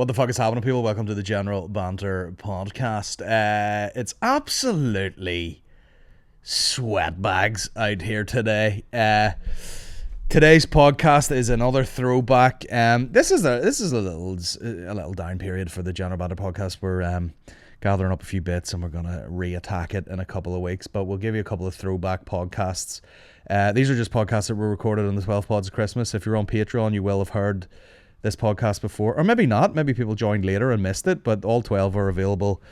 What the fuck is happening, people? Welcome to the General Banter podcast. It's absolutely sweatbags out here today. Today's podcast is another throwback. This is a little down period for the General Banter podcast. We're gathering up a few bits and we're gonna re-attack it in a couple of weeks. But we'll give you a couple of throwback podcasts. These are just podcasts that were recorded on the 12 Pods of Christmas. If you're on Patreon, you will have heard this podcast before, or maybe not. Maybe people joined later and missed it, but all 12 are available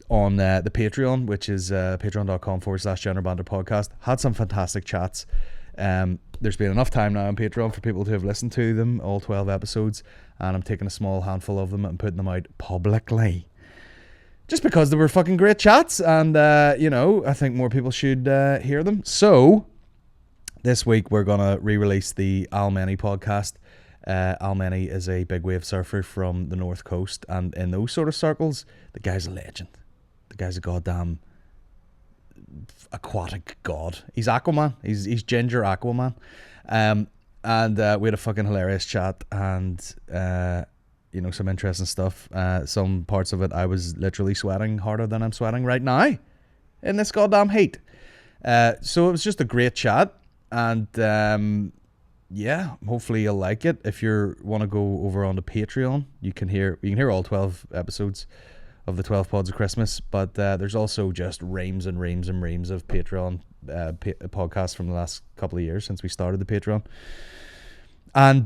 on the Patreon, which is patreon.com/General Banter podcast. Had some fantastic chats. There's been enough time now on Patreon for people to have listened to them, all 12 episodes, and I'm taking a small handful of them and putting them out publicly. Just because they were fucking great chats, and I think more people should hear them. So this week we're gonna re-release the Almani podcast. Almani is a big wave surfer from the North Coast, and in those sort of circles, the guy's a legend. The guy's a goddamn aquatic god. He's Aquaman. He's Ginger Aquaman. And we had a fucking hilarious chat, and some interesting stuff. Some parts of it I was literally sweating harder than I'm sweating right now in this goddamn heat. So it was just a great chat, and yeah, hopefully you'll like it. If you want to go over on the Patreon, you can hear all 12 episodes of the 12 Pods of Christmas, but there's also just reams and reams and reams of Patreon podcasts from the last couple of years since we started the Patreon. And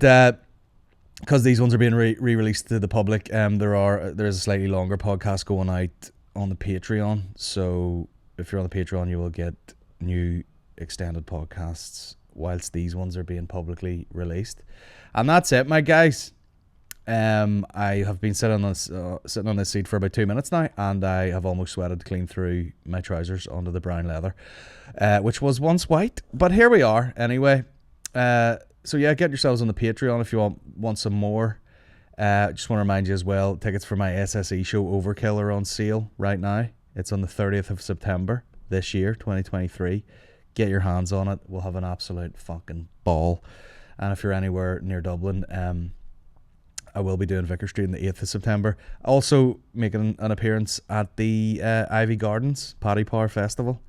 because these ones are being re-released to the public, there's a slightly longer podcast going out on the Patreon. So if you're on the Patreon, you will get new extended podcasts whilst these ones are being publicly released. And that's it, my guys. I have been sitting on this seat for about 2 minutes now, and I have almost sweated clean through my trousers onto the brown leather, which was once white, but here we are anyway. So yeah, get yourselves on the Patreon if you want some more. Just want to remind you as well, tickets for my SSE show Overkill are on sale right now. It's on the 30th of September this year, 2023. Get your hands on it. We'll have an absolute fucking ball. And if you're anywhere near Dublin, I will be doing Vicar Street on the 8th of September. Also making an appearance at the Ivy Gardens Paddy Power Festival.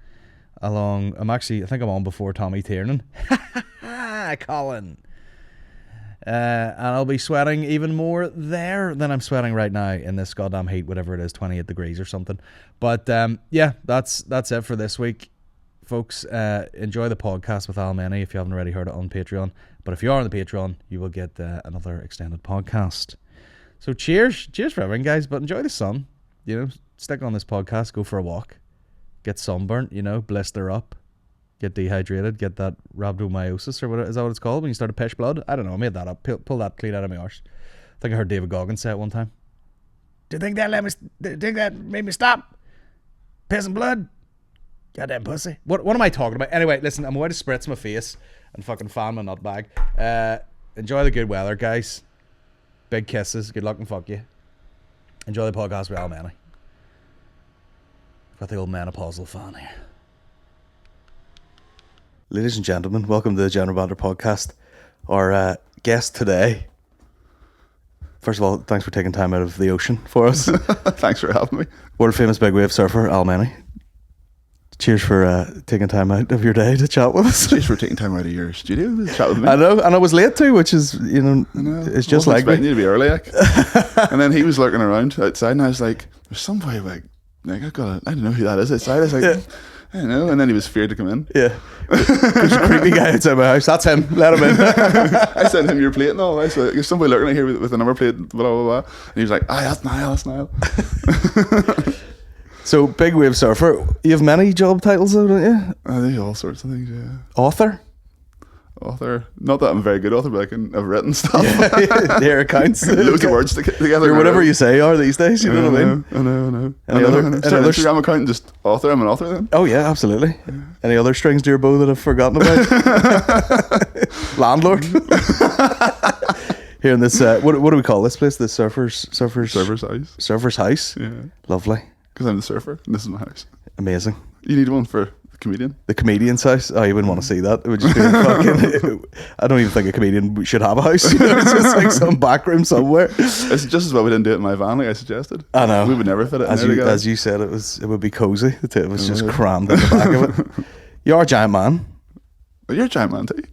I think I'm on before Tommy Tiernan. Colin. And I'll be sweating even more there than I'm sweating right now in this goddamn heat, whatever it is, 28 degrees or something. But yeah, that's it for this week. Folks, enjoy the podcast with Almani if you haven't already heard it on Patreon. But if you are on the Patreon, you will get another extended podcast. So cheers for everything, guys. But enjoy the sun. Stick on this podcast, go for a walk, get sunburnt. Blister up, get dehydrated, get that rhabdomyosis or what is that what it's called when you start to piss blood? I don't know. I made that up. Pull that clean out of my arse. I think I heard David Goggins say it one time. Do you think that made me stop pissing blood? Goddamn pussy. What am I talking about? Anyway, listen, I'm going to spritz my face and fucking fan my nut bag. Enjoy the good weather, guys. Big kisses. Good luck and fuck you. Enjoy the podcast with Almani. Got the old menopausal fan here. Ladies and gentlemen, welcome to the General Banter podcast. Our guest today. First of all, thanks for taking time out of the ocean for us. Thanks for having me. World famous big wave surfer, Almani. Cheers for taking time out of your day to chat with us. Cheers for taking time out of your studio to chat with me. I know, and I was late too, which is, it's just like me. I need to be early, and then he was lurking around outside, and I was like, "There's some way, like I don't know who that is outside." I was like, yeah. I don't know, and then he was feared to come in. Yeah, there's a creepy guy outside my house. That's him. Let him in. I sent him your plate and all. I said, "There's somebody lurking out here with a number plate." Blah blah blah. And he was like, that's Niall. That's Niall." So, big wave surfer. You have many job titles though, don't you? I think all sorts of things, yeah. Author? Not that I'm a very good author, but I've written stuff. Yeah, there it counts. Loads of words together. You're whatever you say are these days, you know what I mean? I know. Any other Instagram account, just author. I'm an author then. Oh yeah, absolutely. Yeah. Any other strings to your bow that I've forgotten about? Landlord? Here in this, what do we call this place? The surfer's house. Surfer's house? Yeah. Lovely. Because I'm the surfer, and this is my house. Amazing. You need one for comedian. The comedian's house. Oh, you wouldn't want to see that. It would just be fucking. I don't even think a comedian should have a house. It's just like some back room somewhere. It's just as well we didn't do it in my van, like I suggested. I know. We would never fit it in As there you together. As you said, it would be cozy. It was just crammed in the back of it. You are a giant man. Well, you're a giant man too.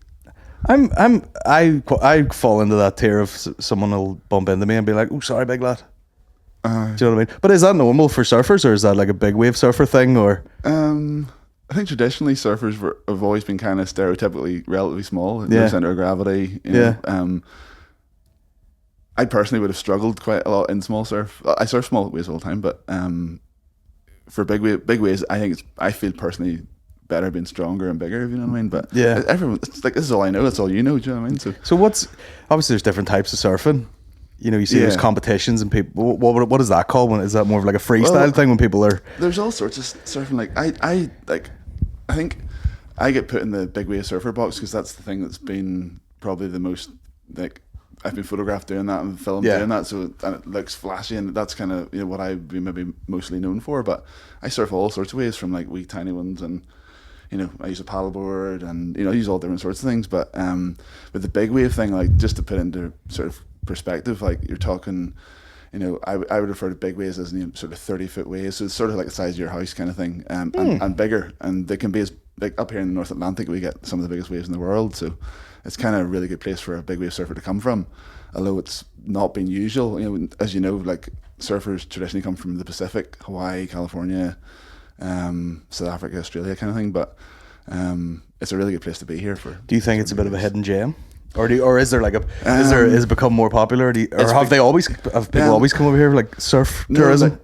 I fall into that tier of someone will bump into me and be like, "Oh, sorry, big lad." Do you know what I mean? But is that normal for surfers, or is that like a big wave surfer thing? Or I think traditionally surfers have always been kind of stereotypically relatively small. No center of gravity. You know? I personally would have struggled quite a lot in small surf. I surf small waves all the time, but for big waves, I feel personally better being stronger and bigger, if you know what I mean. But everyone, it's like, this is all I know, that's all you know, do you know what I mean? So what's, obviously there's different types of surfing. You know, you see there's competitions and people, what is that called? Is that more of like a freestyle thing when people are... There's all sorts of surfing. Like I think I get put in the big wave surfer box because that's the thing that's been probably the most, like, I've been photographed doing that and filmed doing that, so and it looks flashy, and that's kind of, you know, what I've been maybe mostly known for. But I surf all sorts of waves, from like wee tiny ones, and you know, I use a paddleboard, and you know, I use all different sorts of things. But with the big wave thing, like, just to put into sort of perspective, like, you're talking, you know, I would refer to big waves as, you know, sort of 30-foot waves, so it's sort of like the size of your house kind of thing, and bigger, and they can be as like up here in the North Atlantic, we get some of the biggest waves in the world, so it's kind of a really good place for a big wave surfer to come from, although it's not been usual. You know, as you know, like, surfers traditionally come from the Pacific, Hawaii, California, South Africa, Australia kind of thing, but it's a really good place to be here for. Do you think it's a bit of a hidden gem? Or is there like a is it become more popular? Have people always come over here for like surf tourism?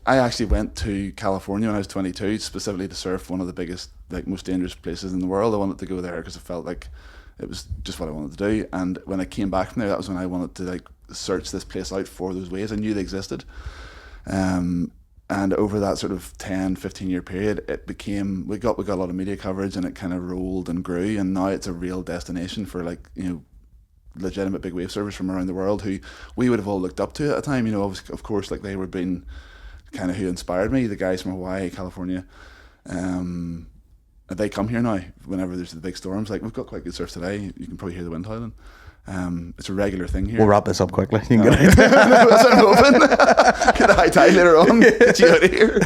I actually went to California when I was 22, specifically to surf one of the biggest, like, most dangerous places in the world. I wanted to go there because I felt like it was just what I wanted to do. And when I came back from there, that was when I wanted to, like, search this place out for those waves. I knew they existed. And over that sort of 10, 15-year period, it became, we got a lot of media coverage, and it kind of rolled and grew, and now it's a real destination for, like, you know, legitimate big wave surfers from around the world who we would have all looked up to at a time. You know, of course, like, they were being kind of who inspired me, the guys from Hawaii, California. They come here now whenever there's the big storms. Like, we've got quite good surf today. You can probably hear the wind howling. It's a regular thing here. We'll wrap this up quickly. You can get That's what I'm hoping. Get a high tide later on. Get you out of here.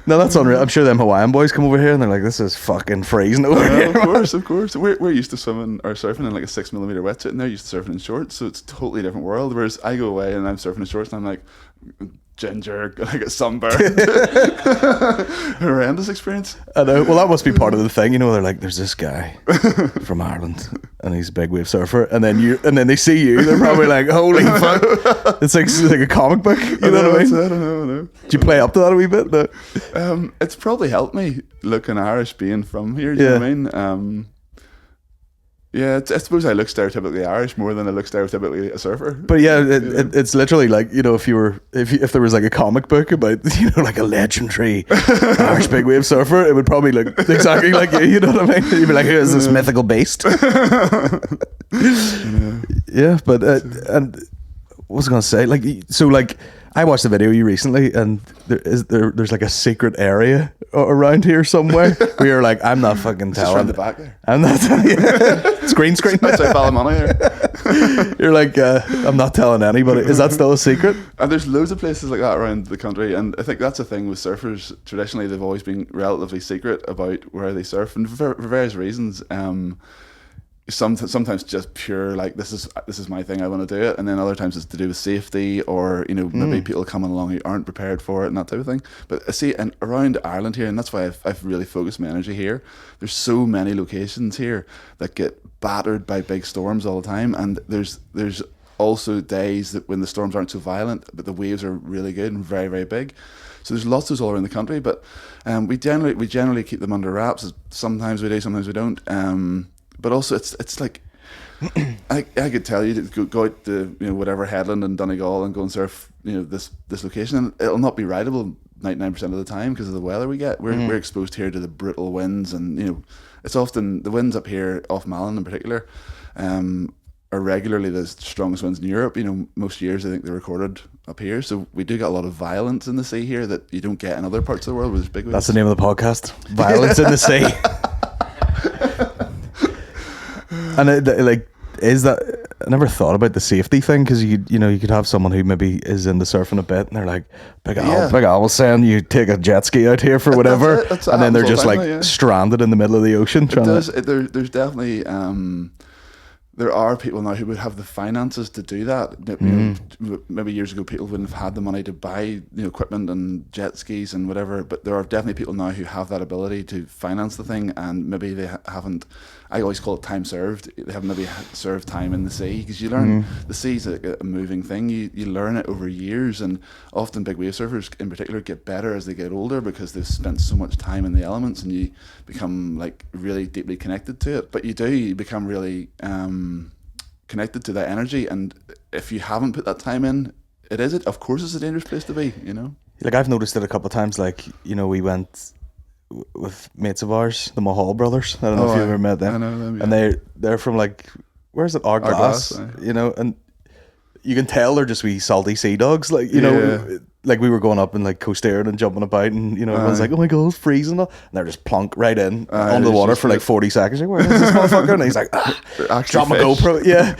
No, that's unreal. I'm sure them Hawaiian boys come over here and they're like, this is fucking freezing over here. Of course. We're used to swimming or surfing in like a 6mm wetsuit, and they're used to surfing in shorts, so it's a totally different world. Whereas I go away and I'm surfing in shorts and I'm like, ginger, I get sunburned. Horrendous experience. I know. Well, that must be part of the thing, you know. They're like, there's this guy from Ireland, and he's a big wave surfer, and then they see you, they're probably like, holy fuck, it's like a comic book. You know what I mean? I know. Do you play up to that a wee bit? No? It's probably helped me looking Irish, being from here. Do you know what I mean? Yeah, I suppose I look stereotypically Irish more than I look stereotypically a surfer. But yeah, it's literally like, you know, if there was like a comic book about, you know, like a legendary Irish big wave surfer, it would probably look exactly like you know what I mean? You'd be like, who is this mythical beast? Yeah, but and what was I going to say? Like, so like, I watched a video of you recently, and there's like a secret area around here somewhere where you're like, I'm not fucking telling. Just around the back there. I'm not telling you. It's green screen. That's like Almani there. You're like, I'm not telling anybody. Is that still a secret? And there's loads of places like that around the country, and I think that's the thing with surfers. Traditionally, they've always been relatively secret about where they surf, and for various reasons. Sometimes just pure, like, this is my thing, I want to do it, and then other times it's to do with safety, or, you know, maybe people coming along who aren't prepared for it and that type of thing. But I see, and around Ireland here, and that's why I've really focused my energy here, there's so many locations here that get battered by big storms all the time, and there's also days that when the storms aren't so violent, but the waves are really good and very, very big. So there's lots of those all around the country, but we generally keep them under wraps. Sometimes we do, sometimes we don't. But also, it's like, I could tell you to go out to, you know, whatever headland in Donegal and go and surf, you know, this location, and it'll not be rideable 99% of the time because of the weather we get. We're exposed here to the brutal winds, and, you know, it's often the winds up here off Malin in particular. are regularly the strongest winds in Europe. You know, most years I think they're recorded up here. So we do get a lot of violence in the sea here that you don't get in other parts of the world where there's big waves. That's the name of the podcast. Violence in the Sea. And is that? I never thought about the safety thing, because you could have someone who maybe is into surfing a bit and they're like, Big Al was saying you take a jet ski out here for whatever, and then they're just like stranded in the middle of the ocean. There's definitely there are people now who would have the finances to do that. Maybe years ago people wouldn't have had the money to buy equipment and jet skis and whatever, but there are definitely people now who have that ability to finance the thing, and maybe they haven't. I always call it time served. They haven't maybe served time in the sea, because you learn the sea's a moving thing. You learn it over years, and often big wave surfers in particular get better as they get older because they've spent so much time in the elements, and you become like really deeply connected to it. But you become really connected to that energy, and if you haven't put that time in, of course it's a dangerous place to be. Like, I've noticed it a couple of times. Like, we went with mates of ours, the Mahal brothers. I don't know if you ever met them. I know them, yeah. And they're from like, where's it? Arglass, and you can tell they're just wee salty sea dogs. Like, like we were going up and like coastering and jumping about, and everyone's like, oh my god, it's freezing, and they're just plunk right in onto the water for like 40 seconds. Like, where is this motherfucker? And he's like, drop my GoPro. Yeah.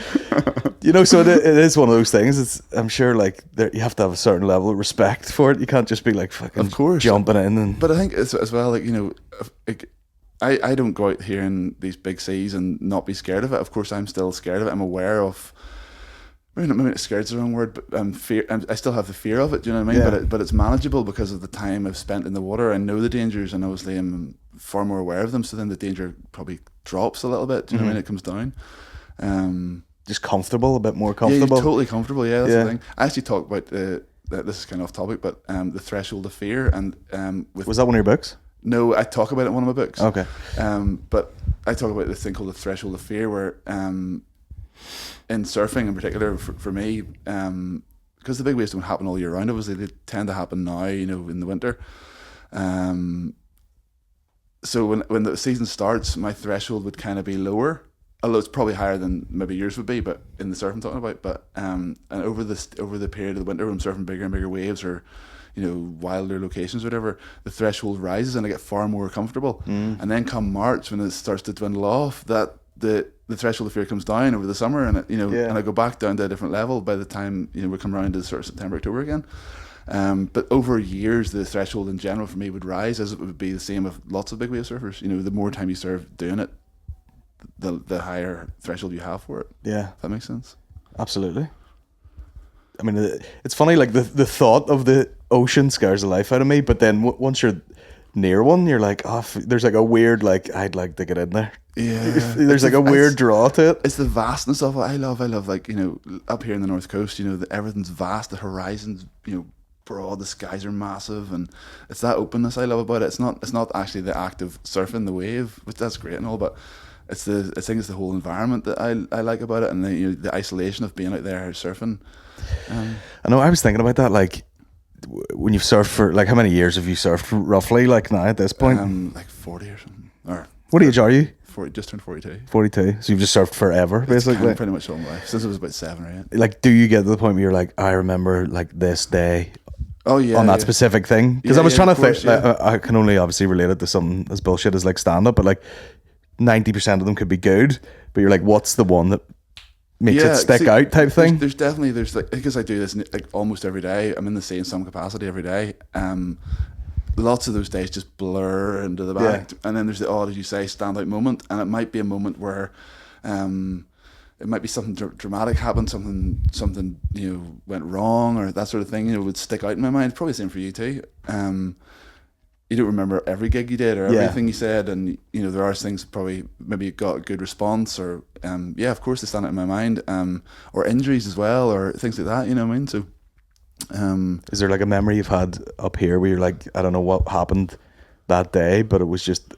So it is one of those things. I'm sure like you have to have a certain level of respect for it. You can't just be like fucking of course jumping in. But I think as well, like, I don't go out here in these big seas and not be scared of it. Of course I'm still scared of it. I'm aware of, maybe scared's the wrong word, but fear. I still have the fear of it. Do you know what I mean? Yeah. But it's manageable because of the time I've spent in the water. I know the dangers, and obviously I'm far more aware of them. So then the danger probably drops a little bit. Do you know what I mean? It comes down. Just comfortable, a bit more comfortable. Yeah, totally comfortable. Yeah, that's the thing. I actually talk about this is kind of off topic, but the threshold of fear, and was that one of your books? No, I talk about it in one of my books. Okay. But I talk about this thing called the threshold of fear, where in surfing in particular, for me, because the big waves don't happen all year round, obviously they tend to happen now, in the winter. So when the season starts, my threshold would kind of be lower, although it's probably higher than maybe yours would be, but in the surf I'm talking about. But and over the period of the winter, when I'm surfing bigger and bigger waves, or wilder locations, or whatever, the threshold rises and I get far more comfortable. And then come March, when it starts to dwindle off, that the threshold of fear comes down over the summer, and and I go back down to a different level by the time we come around to sort of September, October again. But over years, the threshold in general for me would rise, as it would be the same with lots of big wave surfers. The more time you serve doing it, the higher threshold you have for it. Yeah, if that makes sense. Absolutely. I mean, it's funny, like the thought of the ocean scares the life out of me, but then once you're near one, you're like, there's like a weird, like, I'd like to get in there. Yeah, there's like a weird draw to it. It's the vastness of it. I love like, up here in the North Coast, everything's vast, the horizon's broad, the skies are massive, and it's that openness I love about it. It's not actually the act of surfing the wave, which that's great and all, but I think it's the whole environment that I like about it, and the isolation of being out there surfing. I know, I was thinking about that, like, when you've surfed for, like, how many years have you surfed roughly, like, now at this point? Like 40 or something. Or what age are you? 40, just turned 42. 42. So you've just surfed forever, basically. Kind of pretty much all my life, since I was about 7 or 8. Like, do you get to the point where you're like, I remember, like, this day on that specific thing? Because I was trying to think, I can only obviously relate it to something as bullshit as, like, stand-up, but, like, 90% of them could be good, but you're like, what's the one that makes it stick out type thing? There's definitely, like, because I do this like almost every day. I'm in the sea in some capacity every day. Lots of those days just blur into the back, and then there's the odd, as you say, standout moment, and it might be a moment where it might be something dramatic happened, something went wrong, or that sort of thing would stick out in my mind. Probably the same for you too. You don't remember every gig you did or everything you said, and there are things probably maybe you got a good response, or of course they stand out in my mind, or injuries as well, or things like that. You know what I mean? So, is there like a memory you've had up here where you're like, I don't know what happened that day, but it was just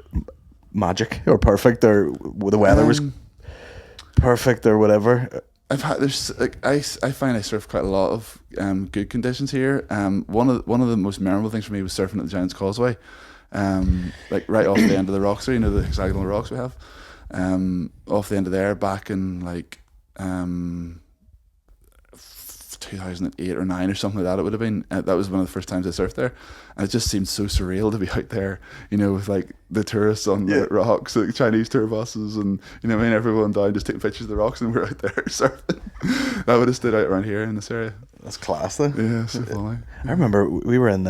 magic or perfect, or the weather was perfect or whatever? I find I surf quite a lot of good conditions here. One of the most memorable things for me was surfing at the Giant's Causeway, like right off the end of the rocks there, the hexagonal rocks we have, off the end of there, back in like 2008 or 9 or something like that. It would have been. That was one of the first times I surfed there, and it just seemed so surreal to be out there, with like the tourists on the rocks, like Chinese tour buses, and everyone down just taking pictures of the rocks, and we're out there surfing. That would have stood out around here in this area. That's class, though. Yeah, so funny. I remember we were in.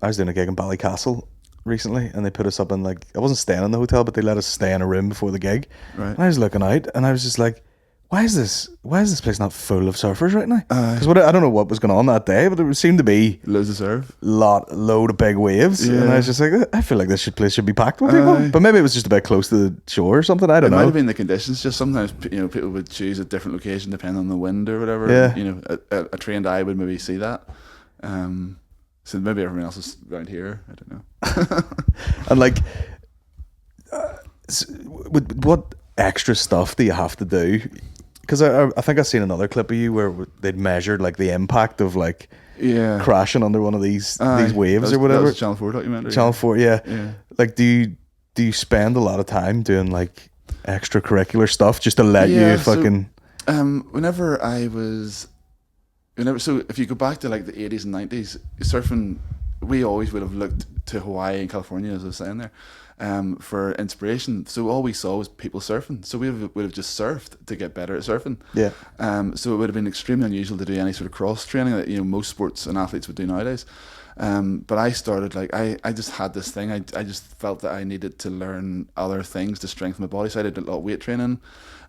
I was doing a gig in Ballycastle recently, and they put us up in, like, I wasn't staying in the hotel, but they let us stay in a room before the gig. Right. And I was looking out, and I was just like, why is this place not full of surfers right now? Because I don't know what was going on that day, but there seemed to be loads of surf, load of big waves, and I was just like, I feel like this place should be packed with people. But maybe it was just a bit close to the shore or something. I don't know. It might have been the conditions. Just sometimes people would choose a different location depending on the wind or whatever. Yeah. A trained eye would maybe see that. So maybe everyone else is around here. I don't know. And like, what extra stuff do you have to do? Because I think I've seen another clip of you where they'd measured like the impact of like crashing under one of these waves or whatever. That was a Channel 4 documentary. Channel 4, yeah. Like, do you spend a lot of time doing like extracurricular stuff just to let you fucking? So if you go back to like the 80s and 90s, surfing, we always would have looked to Hawaii and California, as I was saying there, for inspiration. So all we saw was people surfing. So we would have just surfed to get better at surfing. Yeah. So it would have been extremely unusual to do any sort of cross training that most sports and athletes would do nowadays. But I started I just had this thing. I just felt that I needed to learn other things to strengthen my body. So I did a lot of weight training,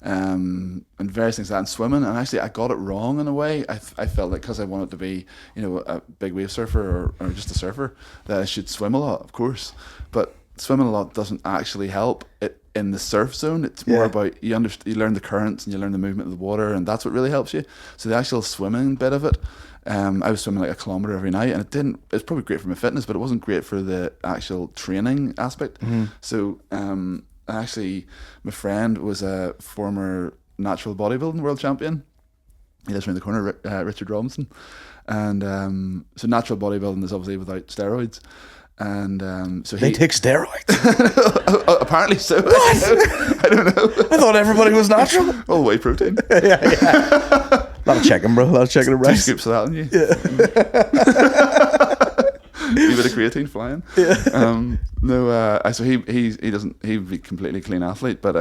and various things like that, and swimming. And actually, I got it wrong in a way. I felt like because I wanted to be, a big wave surfer or just a surfer, that I should swim a lot, of course. But swimming a lot doesn't actually help it in the surf zone. It's more about you learn the currents and you learn the movement of the water, and that's what really helps you. So the actual swimming bit of it, I was swimming like 1 kilometer every night, and it's probably great for my fitness, but it wasn't great for the actual training aspect. Mm-hmm. So actually, my friend was a former natural bodybuilding world champion. He lives around the corner, Richard Robinson. And so natural bodybuilding is obviously without steroids. And so they take steroids. Apparently so. What? I don't know. I thought everybody was natural. Oh, whey protein. Yeah. A lot of chicken, bro. A lot of chicken and rice. 2 scoops of that on you. Yeah. A bit of creatine flying. Yeah. So he'd be completely clean athlete, but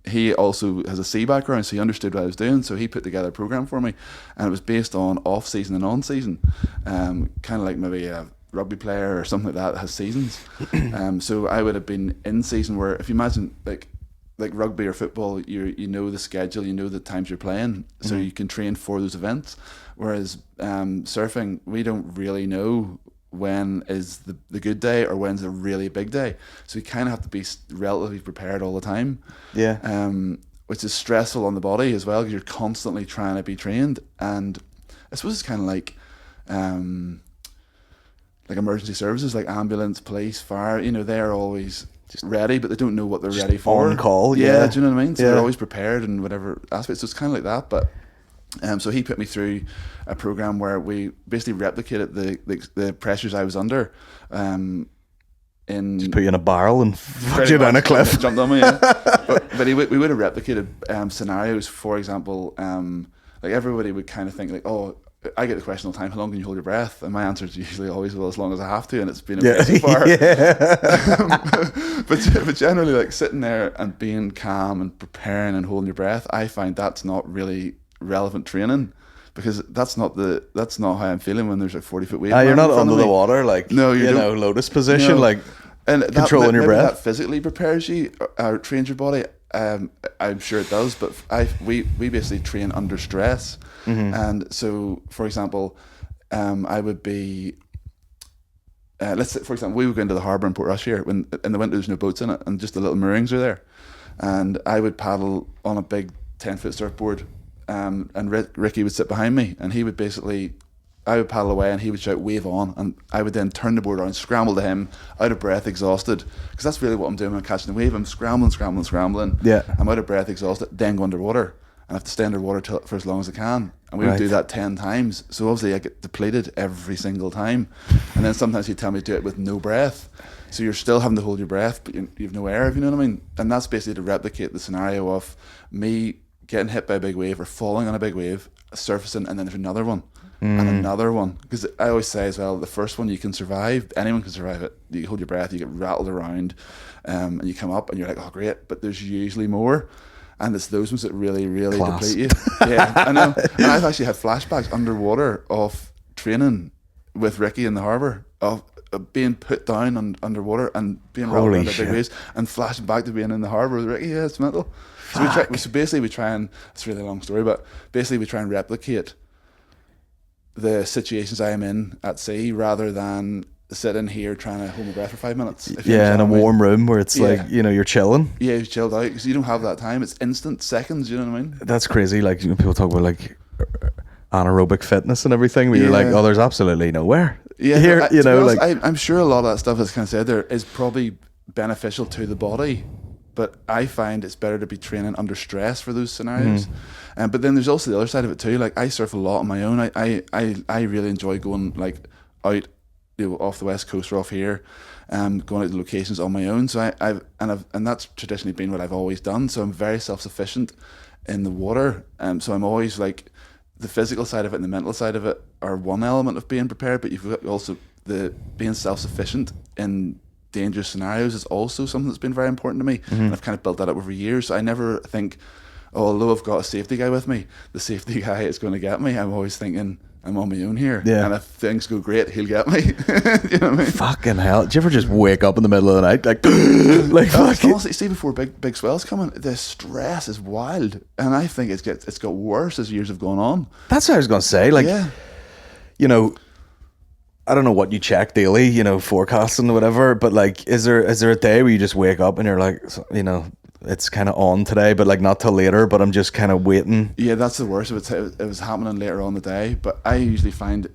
he also has a sea background, so he understood what I was doing. So he put together a program for me, and it was based on off season and on season, kind of like maybe a rugby player or something like that has seasons. So I would have been in season where, if you imagine like rugby or football, you know the schedule, you know the times you're playing, so you can train for those events. Whereas surfing, we don't really know when is the good day or when's a really big day. So you kind of have to be relatively prepared all the time. Yeah. Which is stressful on the body as well, because you're constantly trying to be trained. And I suppose it's kind of like emergency services, like ambulance, police, fire. They're always just ready, but they don't know what they're ready for. On call, yeah. Do you know what I mean? So they're always prepared in whatever aspect. So it's kind of like that, but. So he put me through a program where we basically replicated the pressures I was under. Just put you in a barrel and fucked you down a cliff. Jumped on me, yeah. but we would have replicated scenarios. For example, like everybody would kind of think like, oh, I get the question all the time, how long can you hold your breath? And my answer is usually always, well, as long as I have to, and it's been okay so far. But generally, like sitting there and being calm and preparing and holding your breath, I find that's not really relevant training, because that's not how I'm feeling when there's like 40-foot wave. You're not under the water, like, no, lotus position, like, and controlling your breath. That physically prepares you or trains your body. I'm sure it does, but we basically train under stress. Mm-hmm. And so, for example, I would be let's say, for example, we would go into the harbour in Portrush here when in the winter there's no boats in it, and just the little moorings are there, and I would paddle on a big 10-foot surfboard. And Ricky would sit behind me, and he would I would paddle away and he would shout wave on, and I would then turn the board around, scramble to him, out of breath, exhausted, because that's really what I'm doing when I'm catching the wave. I'm scrambling. Yeah. I'm out of breath, exhausted, then go underwater, and I have to stay underwater for as long as I can, and we would do that 10 times. So obviously I get depleted every single time, and then sometimes he'd tell me to do it with no breath, so you're still having to hold your breath, but you have no air, if you know what I mean. And that's basically to replicate the scenario of me getting hit by a big wave or falling on a big wave, surfacing, and then there's another one and another one. Because I always say as well, the first one you can survive, anyone can survive it. You hold your breath, you get rattled around, and you come up and you're like, oh great, but there's usually more. And it's those ones that really, really deplete you. Yeah, I know. And I've actually had flashbacks underwater of training with Ricky in the harbour, of being put down underwater and being rattled around by big waves, and flashing back to being in the harbour with Ricky. Yeah, it's mental. So basically we try and, it's a really long story, but basically we try and replicate the situations I am in at sea rather than sitting here trying to hold my breath for 5 minutes. Yeah, in a warm room where it's like, you know, you're chilling. Yeah, you're chilled out because you don't have that time. It's instant, seconds, you know what I mean? That's crazy. Like, you know, people talk about like anaerobic fitness and everything, where you're like, oh, there's absolutely nowhere. Yeah, here, you know, honest, like I'm sure a lot of that stuff, as kind of said there, is probably beneficial to the body, but I find it's better to be training under stress for those scenarios. But then there's also the other side of it too. Like, I surf a lot on my own. I really enjoy going like out, you know, off the west coast or off here, going out to locations on my own. So and that's traditionally been what I've always done. So I'm very self-sufficient in the water. So I'm always like, the physical side of it and the mental side of it are one element of being prepared, but you've got also the being self-sufficient in dangerous scenarios is also something that's been very important to me. And I've kind of built that up over years. So I never think, oh, although I've got a safety guy with me, the safety guy is going to get me. I'm always thinking, I'm on my own here. Yeah. And if things go great, he'll get me. You know what I mean? Fucking hell. Do you ever just wake up in the middle of the night like honestly, see, before big swells coming, the stress is wild. And I think it's got worse as years have gone on. That's what I was going to say. Like, you know, I don't know what you check daily, you know, forecasting or whatever, but like, is there a day where you just wake up and you're like, you know, it's kind of on today, but like not till later, but I'm just kind of waiting? Yeah, that's the worst. It was happening later on the day, but I usually find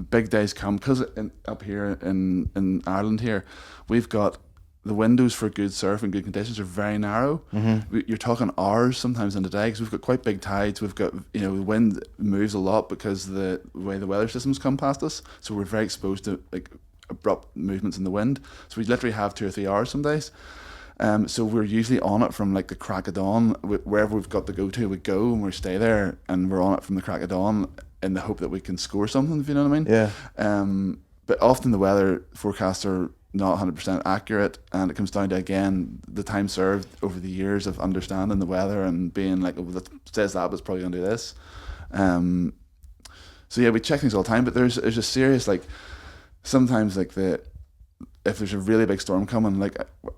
big days come, because up here in Ireland here, we've got the windows for good surf and good conditions are very narrow. You're talking hours sometimes in the day, because we've got quite big tides. We've got, you know, the wind moves a lot because the way the weather systems come past us, so we're very exposed to like abrupt movements in the wind. So we literally have 2 or 3 hours some days. So we're usually on it from like the crack of dawn. Wherever we've got to go to, we go and we stay there, and we're on it from the crack of dawn in the hope that we can score something, if you know what I mean. Yeah. But often the weather forecasts are not 100% accurate, and it comes down to, again, the time served over the years of understanding the weather and being like, oh, that says that, but it's probably going to do this. So yeah, we check things all the time, but there's a serious, like, sometimes like if there's a really big storm coming, like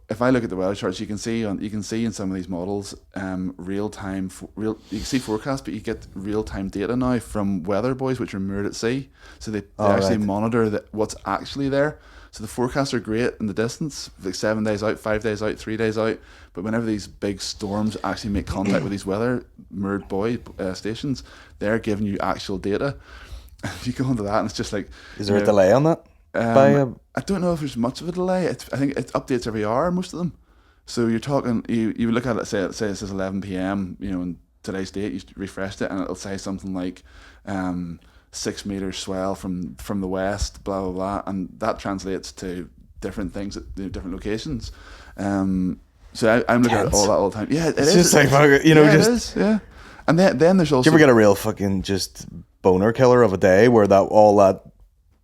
if I look at the weather charts, you can see in some of these models, you can see forecasts, but you get real time data now from weather boys, which are moored at sea, so they actually monitor what's actually there. So the forecasts are great in the distance, like 7 days out, 5 days out, 3 days out. But whenever these big storms actually make contact with these weather moored buoy stations, they're giving you actual data. If you go into that, and it's just like, is there a delay on that? I don't know if there's much of a delay. I think it updates every hour, most of them. So you're talking, you look at it, say it says 11 p.m. You know, in today's date, you refreshed it, and it'll say something like 6 meters swell from the west, blah blah blah, and that translates to different things at different locations. So I'm looking at all that all the time. Yeah, it's just like, you know, yeah, just it is, yeah. And then there's also. Do you ever get a real fucking just boner killer of a day where all that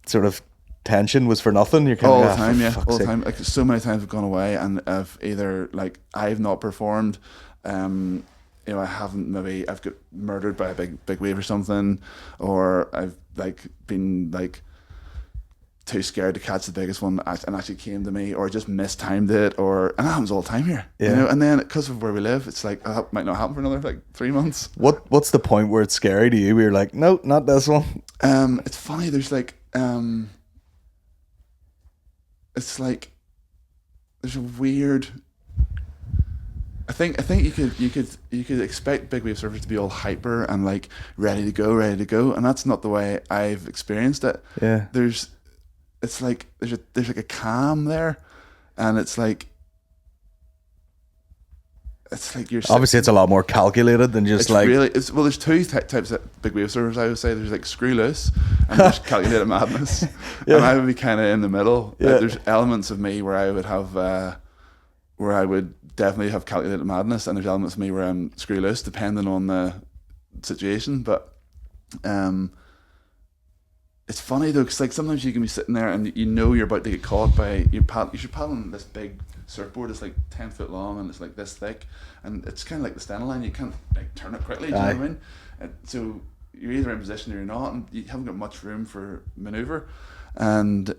sort of tension was for nothing? You're kind all of the time, yeah, all the time. Like, so many times I've gone away and I've either like I've not performed, you know, I've got murdered by a big wave or something, or I've like been like too scared to catch the biggest one and actually came to me, or just mistimed it, and that happens all the time here. Yeah. You know, and then because of where we live, it's like that might not happen for another like 3 months. What's the point where it's scary to you? Where you're like, no, not this one. It's funny. There's like it's like there's a weird. I think you could expect big wave surfers to be all hyper and like ready to go, and that's not the way I've experienced it. Yeah. There's like a calm there, and it's like you're obviously it's a lot more calculated than just like really. There's two types of big wave surfers. I would say there's like screw loose and there's calculated madness, and I would be kind of in the middle. Yeah. There's elements of me where I would have. where I would definitely have calculated madness, and there's elements of me where I'm screw loose depending on the situation. But it's funny though, because like sometimes you can be sitting there and you know you're about to get caught by you're paddling this big surfboard. It's like 10 foot long and it's like this thick, and it's kind of like the stand line. You can't like turn it quickly. Do you know what I mean? And so you're either in position or you're not, and you haven't got much room for maneuver. And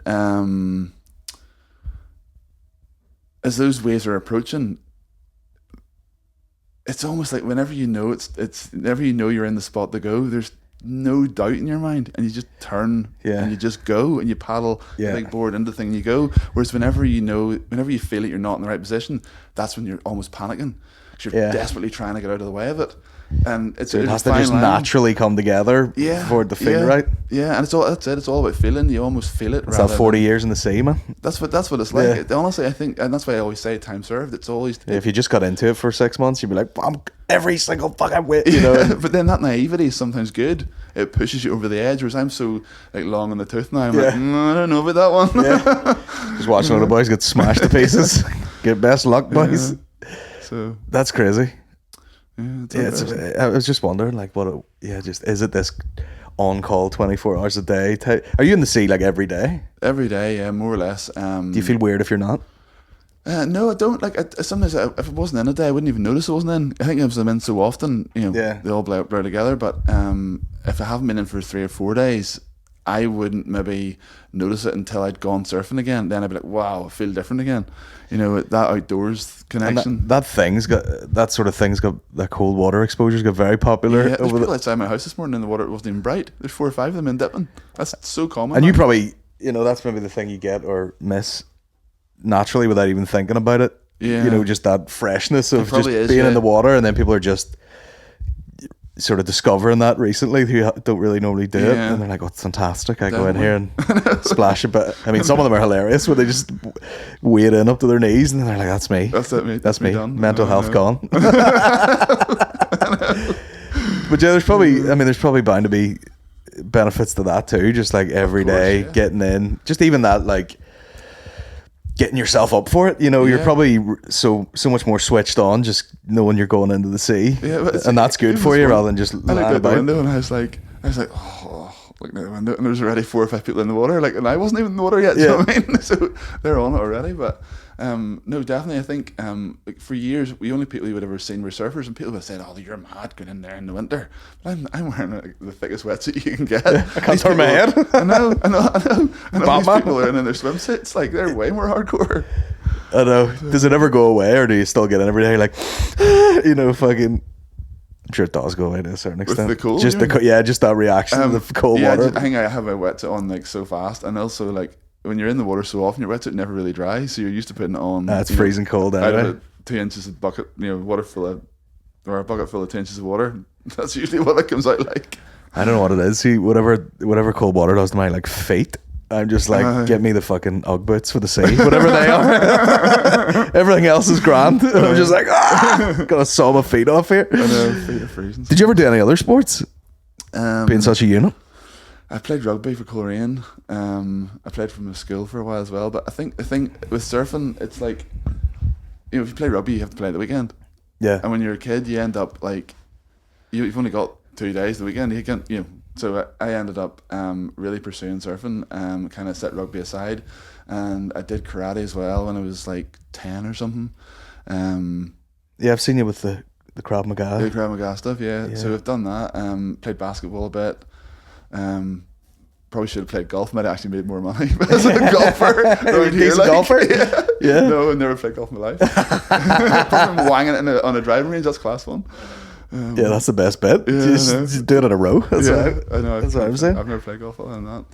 as those waves are approaching, it's almost like whenever you know whenever you know you're in the spot to go, there's no doubt in your mind, and you just turn and you just go and you paddle the big board into the thing and you go. Whereas whenever you feel that you're not in the right position, that's when you're almost panicking, because you're desperately trying to get out of the way of it. And it has to just naturally come together for it to feel right. Yeah, and that's it. It's all about feeling. You almost feel it. It's that 40 years in the sea, man. That's what it's like. Honestly, I think, and that's why I always say time served. It's always if you just got into it for 6 months, you'd be like, I'm every single fucking way, you know. But then that naivety is sometimes good. It pushes you over the edge. Whereas I'm so like long in the tooth now. I'm like, I don't know about that one. Just watching all the boys get smashed to pieces. Get best luck, boys. So that's crazy. Yeah, I was just wondering, like, is it this on call 24 hours a day type? Are you in the sea like every day? Every day, yeah, more or less. Do you feel weird if you're not? No, I don't. Like, sometimes if it wasn't in a day, I wouldn't even notice it wasn't in. I think if I'm in so often, they all blur together. But if I haven't been in for 3 or 4 days, I wouldn't maybe notice it until I'd gone surfing again. Then I'd be like, wow, I feel different again. That outdoors connection. And that sort of thing's got, that cold water exposure's got very popular. Yeah, there's people outside my house this morning and the water wasn't even bright. There's 4 or 5 of them in dipping. That's so common. And you probably, that's maybe the thing you get or miss naturally without even thinking about it. Yeah. Just that freshness of just being in the water, and then people are just sort of discovering that recently who don't really normally do it, and they're like, oh, it's fantastic, I go in here and splash it. But I mean, some of them are hilarious where they just wade in up to their knees and they're like, that's me, that's me done. Mental health gone. But yeah, there's probably bound to be benefits to that too, just like every day getting in, just even that, like getting yourself up for it, you're probably so much more switched on just knowing you're going into the sea, and that's good for you rather than just I looked out the window and I was like oh, looking out the window and there's already 4 or 5 people in the water, like, and I wasn't even in the water yet. You know what I mean? So they're on it already. But no, definitely, I think like for years the only people you would ever seen were surfers, and people would say, oh, you're mad going in there in the winter. But I'm wearing like, the thickest wetsuit you can get. I can't turn my head. I know. And these people are in their swimsuits, like, they're way more hardcore. I know. Does it ever go away, or do you still get it every day, like fucking? I'm sure it does go away to a certain extent. With the cold, just just that reaction to the cold water. I think I have my wetsuit on like so fast, and also like when you're in the water so often, your wetsuit never really dries, so you're used to putting it on. It's freezing cold anyway. Out of 2 inches of bucket, water full of, or a bucket full of 2 inches of water. That's usually what it comes out like. I don't know what it is. See, whatever cold water does to my like feet, I'm just like, get me the fucking Ugg boots for the sea, whatever they are. Everything else is grand. And I'm just like, gotta saw my feet off here. I know, feet are freezing. Did you ever do any other sports? Being such a unit? I played rugby for Coleraine. I played from a school for a while as well. But I think with surfing, it's like, if you play rugby, you have to play the weekend. Yeah. And when you're a kid, you end up like, you've only got 2 days the weekend. You can't, So I ended up really pursuing surfing, kind of set rugby aside, and I did karate as well when I was like 10 or something. I've seen you with the Krav Maga. The Krav Maga stuff, yeah. So I've done that. Played basketball a bit. Probably should have played golf. Might have actually made more money as a golfer. Decent golfer? Yeah. No, I never played golf in my life. Apart from wanging it on a driving range, that's class 1. Yeah, that's the best bet. Yeah, just do it in a row. That's I know. That's what I'm saying. I've never played golf other than that.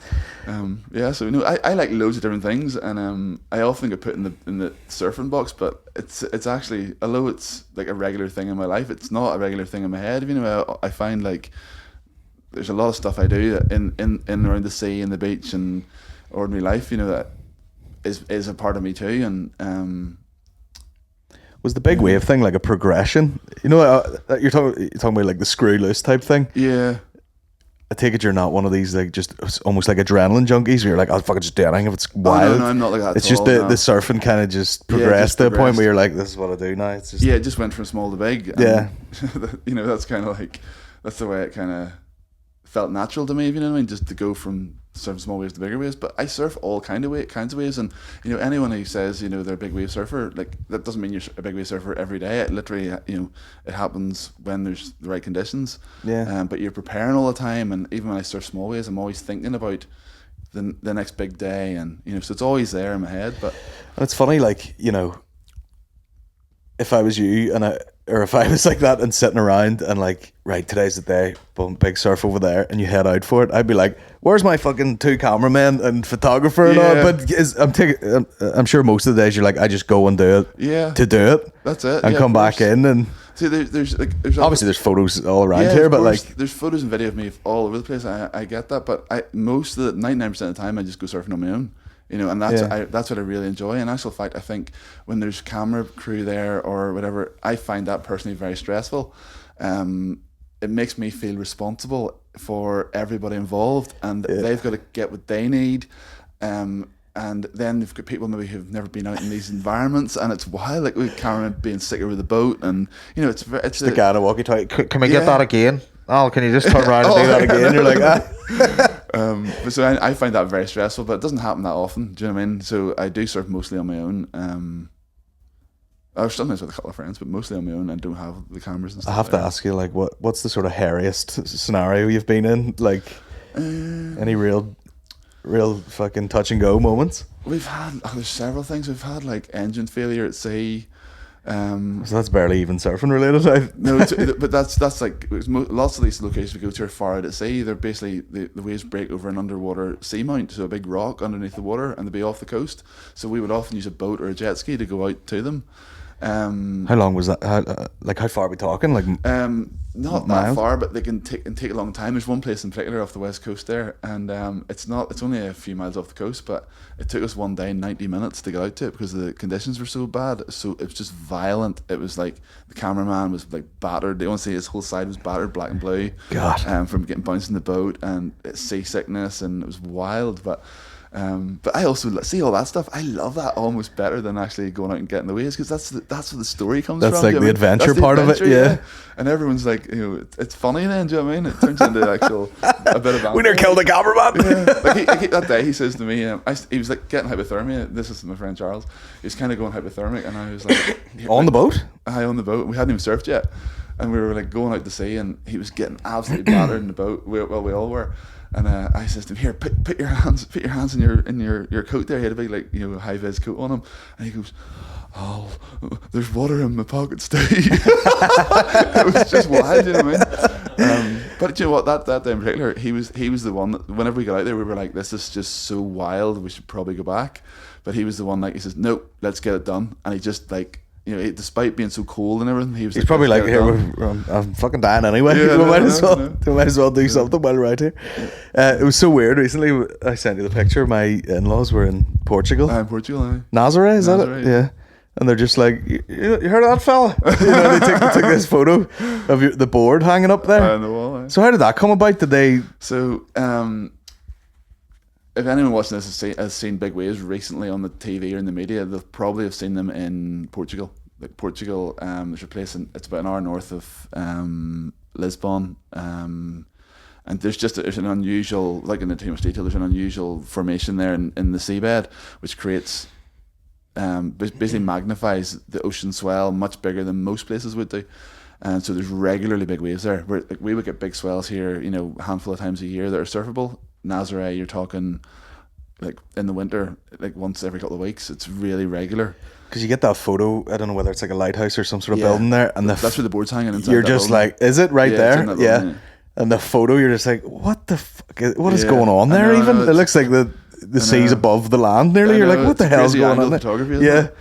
So I like loads of different things, and I often get put in the surfing box, but it's actually, although it's like a regular thing in my life, it's not a regular thing in my head. I find like there's a lot of stuff I do in around the sea and the beach and ordinary life, that is a part of me too, and. Was the big wave thing like a progression? You're talking about like the screw loose type thing? Yeah. I take it you're not one of these like just almost like adrenaline junkies where you're like, I'll fucking just do anything if it's wild. No, I'm not like that. It's at just all, the no. the surfing kind of just progressed to a point where you're like, this is what I do now. It's just it just went from small to big. And, Yeah. you know, that's kind of like, that's the way it kind of felt natural to me, if you know what I mean, just to go from surfing small waves to bigger waves. But I surf all kinds of waves, and you know, anyone who says, you know, they're a big wave surfer, like, that doesn't mean you're a big wave surfer every day. It literally, you know, it happens when there's the right conditions. Yeah. But you're preparing all the time, and even when I surf small waves, I'm always thinking about the next big day, and you know, so it's always there in my head. But it's funny, like, you know, if I was you or if I was like that and sitting around and like, right, today's the day, boom, big surf over there, and you head out for it, I'd be like, where's my fucking 2 cameramen and photographer and all? But I'm sure most of the days you're like, I just go and do it to do it. That's it. And come back in and see, there's obviously there's photos all around here, but like there's photos and video of me all over the place. I get that, but most of the 99% of the time I just go surfing on my own. You know, and that's what I really enjoy. In actual fact, I think when there's camera crew there or whatever, I find that personally very stressful. It makes me feel responsible for everybody involved, and they've got to get what they need. And then you've got people maybe who've never been out in these environments, and it's wild. Like with cameramen being sicker with the boat, and you know, it's the guy on a walkie-talkie. Can we get that again? Oh, can you just turn around and do that again? You're like, But so I find that very stressful, but it doesn't happen that often. Do you know what I mean? So I do surf mostly on my own. Or sometimes with a couple of friends, but mostly on my own, and don't have the cameras and stuff. I have to ask you, like, what's the sort of hairiest scenario you've been in? Like, any real fucking touch and go moments? We've had there's several things. We've had like engine failure at sea. So that's barely even surfing related. No, but that's like lots of these locations we go to are far out at sea. They're basically the waves break over an underwater seamount, so a big rock underneath the water, and they'd be off the coast. So we would often use a boat or a jet ski to go out to them. How long was that? How far are we talking? Like, not that far, but they can take a long time. There's one place in particular off the west coast there, and it's only a few miles off the coast, but it took us one day 90 minutes to get out to it because the conditions were so bad. So it was just violent. It was like the cameraman was like battered. They want to say his whole side was battered, black and blue. God. From getting bounced in the boat, and it's seasickness, and it was wild. But I also see all that stuff. I love that almost better than actually going out and getting the waves, because that's where the story comes from. That's like the adventure part of it, yeah. And everyone's like, you know, it's funny then. Do you know what I mean? It turns into a bit of banter. We never killed a cameraman. Yeah. Like that day, he says to me, he was like getting hypothermia. This is my friend Charles. He was kind of going hypothermic, and I was like, on the boat. On the boat. We hadn't even surfed yet, and we were like going out to sea, and he was getting absolutely battered in the boat. We all were. And I says to him, here, put your hands in your coat there. He had a big, like, you know, high vis coat on him, and he goes, oh, there's water in my pockets too. It was just wild, you know what I mean? But you know what, that day in particular, he was the one that whenever we got out there, we were like, this is just so wild, we should probably go back. But he was the one, like, he says, nope, let's get it done. And he just, like, you know, despite being so cold and everything, he's like, probably like, here, I'm fucking dying anyway. Yeah, we might as well do something while we're out here. It was so weird. Recently, I sent you the picture. My in-laws were in Portugal. In Portugal, Nazaré, is that it? Yeah. And they're just like, you heard of that fella? You know, they took this photo of the board hanging up there. On the wall, So how did that come about? Did they... So, if anyone watching this has seen big waves recently on the TV or in the media, they'll probably have seen them in Portugal. Like Portugal, there's a place it's about an hour north of Lisbon, and there's an unusual, like in the too much detail, there's an unusual formation there in the seabed, which creates, basically magnifies the ocean swell much bigger than most places would do. And so there's regularly big waves there. We would get big swells here, you know, a handful of times a year that are surfable. Nazaré, you're talking like in the winter, like once every couple of weeks. It's really regular. Because you get that photo, I don't know whether it's like a lighthouse or some sort of building there, and that's where the board's hanging inside. You're just building. Like, is it right there? Building, yeah. And the photo, you're just like, what the fuck? What is going on there? I know, it looks like the sea's above the land nearly. You're like, what the hell's going on there?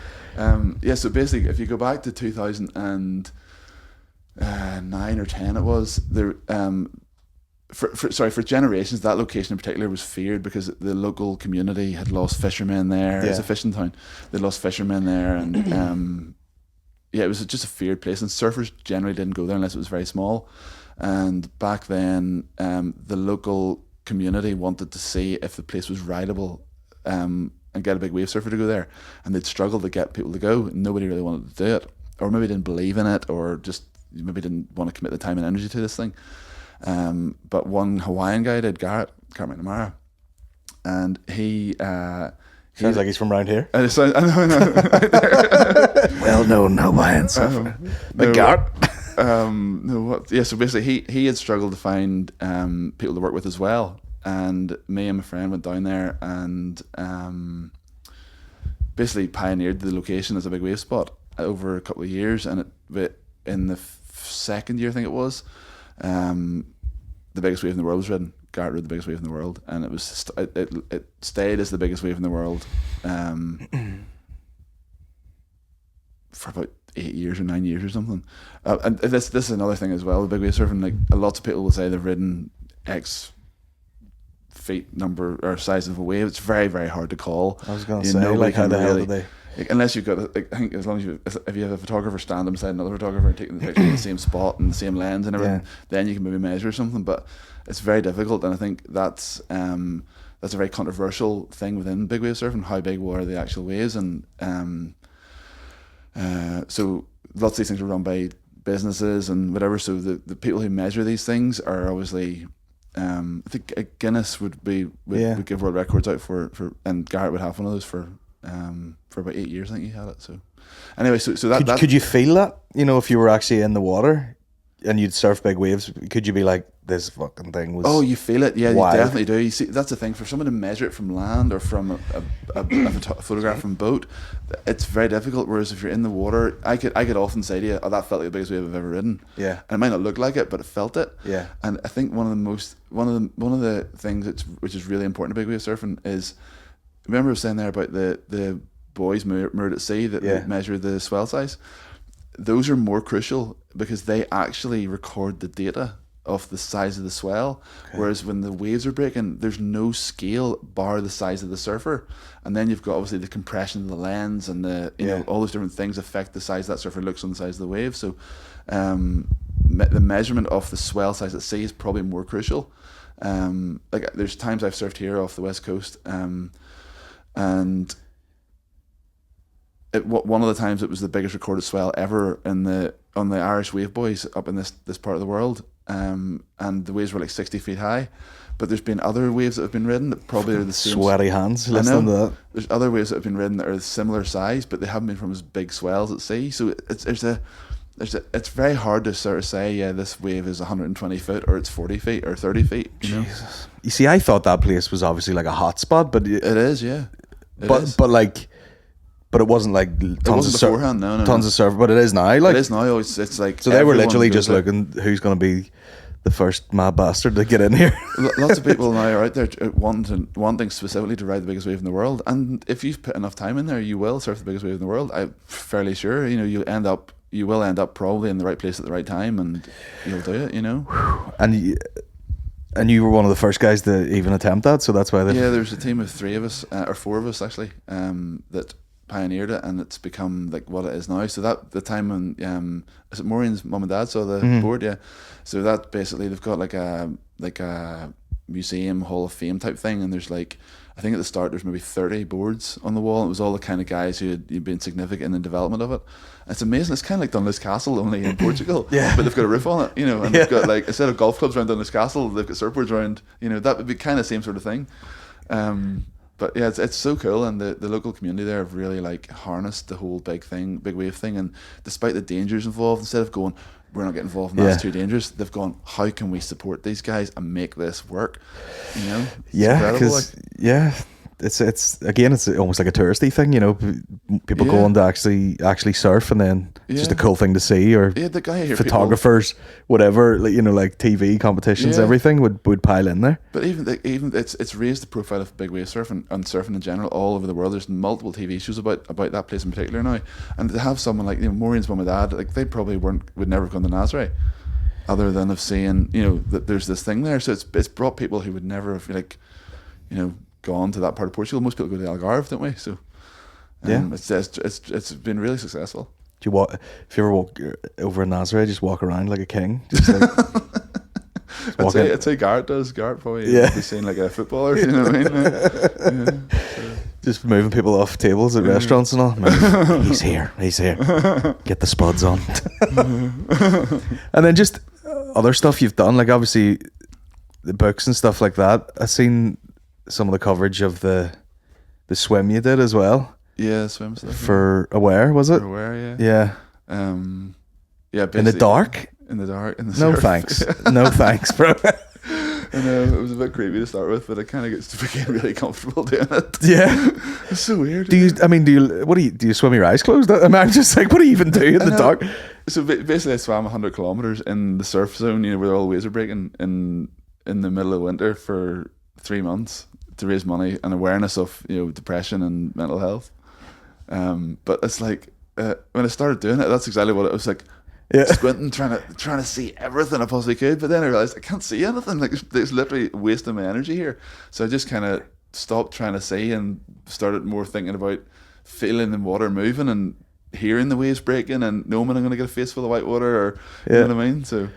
Yeah. So basically, if you go back to 2009 or 10, it was there. For generations, that location in particular was feared because the local community had lost fishermen there. It's a fishing town. They lost fishermen there, and it was just a feared place. And surfers generally didn't go there unless it was very small. And back then, the local community wanted to see if the place was rideable, and get a big wave surfer to go there. And they'd struggled to get people to go. Nobody really wanted to do it, or maybe didn't believe in it, or just maybe didn't want to commit the time and energy to this thing. But one Hawaiian guy did, Garrett McNamara, and he Sounds like he's from around here. I know. Well-known Hawaiian surfer. Garrett. So basically he had struggled to find people to work with as well, and me and my friend went down there and basically pioneered the location as a big wave spot over a couple of years. And in the second year, I think it was, the biggest wave in the world was ridden. Garrett rode the biggest wave in the world, and it stayed as the biggest wave in the world for about 8 years or 9 years or something. And this is another thing as well. The big wave surfing, like, lots of people will say they've ridden X feet number or size of a wave. It's very, very hard to call. I was going to say, like, how the hell did they? Like, unless you've got, I think, as long as if you have a photographer stand beside another photographer and taking the picture in the same spot and the same lens and everything, then you can maybe measure something. But it's very difficult, and I think that's a very controversial thing within big wave surfing. How big were the actual waves? And so lots of these things are run by businesses and whatever. So the people who measure these things are obviously, I think Guinness would give world records out for, and Garrett would have one of those for about 8 years. I think he had it. So anyway, so that could you feel that, if you were actually in the water and you'd surf big waves? Could you be like, this fucking thing was... Oh, you feel it. Yeah, wild. You definitely do. You see, that's the thing. For someone to measure it from land or from a photograph from boat, it's very difficult. Whereas if you're in the water, I could often say to you, oh, that felt like the biggest wave I've ever ridden. Yeah. And it might not look like it, but it felt it. Yeah. And I think one of the things which is really important to big wave surfing is, remember I was saying there about the boys moored at sea that measure the swell size? Those are more crucial because they actually record the data of the size of the swell, whereas when the waves are breaking, there's no scale bar the size of the surfer, and then you've got obviously the compression of the lens and the know, all those different things affect the size that surfer looks on the size of the wave. So the measurement of the swell size at sea is probably more crucial. Like, there's times I've surfed here off the west coast, and one of the times it was the biggest recorded swell ever on the Irish wave buoys up in this part of the world, and the waves were like 60 feet high. But there's been other waves that have been ridden that probably are the same. Sweaty hands listening to that. There's other waves that have been ridden that are similar size, but they haven't been from as big swells at sea. So it's very hard to sort of say, yeah, this wave is 120 foot or it's 40 feet or 30 feet. Jesus. You see, I thought that place was obviously like a hot spot, but it is, yeah. But it wasn't like tons of beforehand. No. Tons of surf, but it is now. Like, it is now. It's like, so they were literally just looking who's going to be the first mad bastard to get in here. Lots of people now are out there wanting specifically to ride the biggest wave in the world, and if you've put enough time in there, you will surf the biggest wave in the world. I'm fairly sure. You will end up probably in the right place at the right time, and you'll do it. And you were one of the first guys to even attempt that, so that's why. There's a team of 3 of us or 4 of us actually that pioneered it, and it's become like what it is now. So that the time when is it Maureen's mum and dad saw the board, so that basically they've got like a museum hall of fame type thing, and there's like, I think at the start there's maybe 30 boards on the wall, and it was all the kind of guys who had been significant in the development of it. And it's amazing. It's kind of like Dunluce Castle, only in Portugal, but they've got a roof on it, and they've got, like, instead of golf clubs around Dunluce Castle, they've got surfboards around. That would be kind of the same sort of thing. But yeah, it's so cool, and the local community there have really like harnessed the whole big wave thing. And despite the dangers involved, instead of going, we're not getting involved in that, it's too dangerous, they've gone, how can we support these guys and make this work? It's again, it's almost like a touristy thing, people going to actually surf, and then it's just a cool thing to see, or the guy here, photographers, whatever, like TV competitions, everything would pile in there. But even it's raised the profile of big wave surfing and surfing in general all over the world. There's multiple TV shows about that place in particular now, and to have someone like Maureen's mum and dad, like, they probably would never have gone to Nazaré other than of seeing that there's this thing there. So it's brought people who would never have gone to that part of Portugal. Most people go to the Algarve, don't we? So it's been really successful. Do you walk? If you ever walk over in Nazaré, just walk around like a king. Just like, I'd say Garrett does. Garrett probably be seen like a footballer. You know what I mean? Yeah. Just moving people off tables at restaurants and all. He's here. Get the spuds on. And then just other stuff you've done, like obviously the books and stuff like that. I've seen some of the coverage of the swim you did as well. Yeah, swim stuff. For Aware, was it? For Aware, yeah. Yeah. In the dark? In the dark. In the no surf. Thanks. No thanks, bro. I know, it was a bit creepy to start with, but I kind of became really comfortable doing it. Yeah. It's so weird. Do you swim with your eyes closed? I mean, I'm just like, what do you even do in the dark? So basically I swam 100 kilometers in the surf zone, you know, where all the waves are breaking in the middle of winter for 3 months to raise money and awareness of, you know, depression and mental health. But it's like, when I started doing it, that's exactly what it was like. Yeah. Squinting, trying to see everything I possibly could, but then I realized I can't see anything. Like there's literally wasting my energy here. So I just kind of stopped trying to see and started more thinking about feeling the water moving and hearing the waves breaking and knowing I'm going to get a face full of white water, or you know what I mean. So,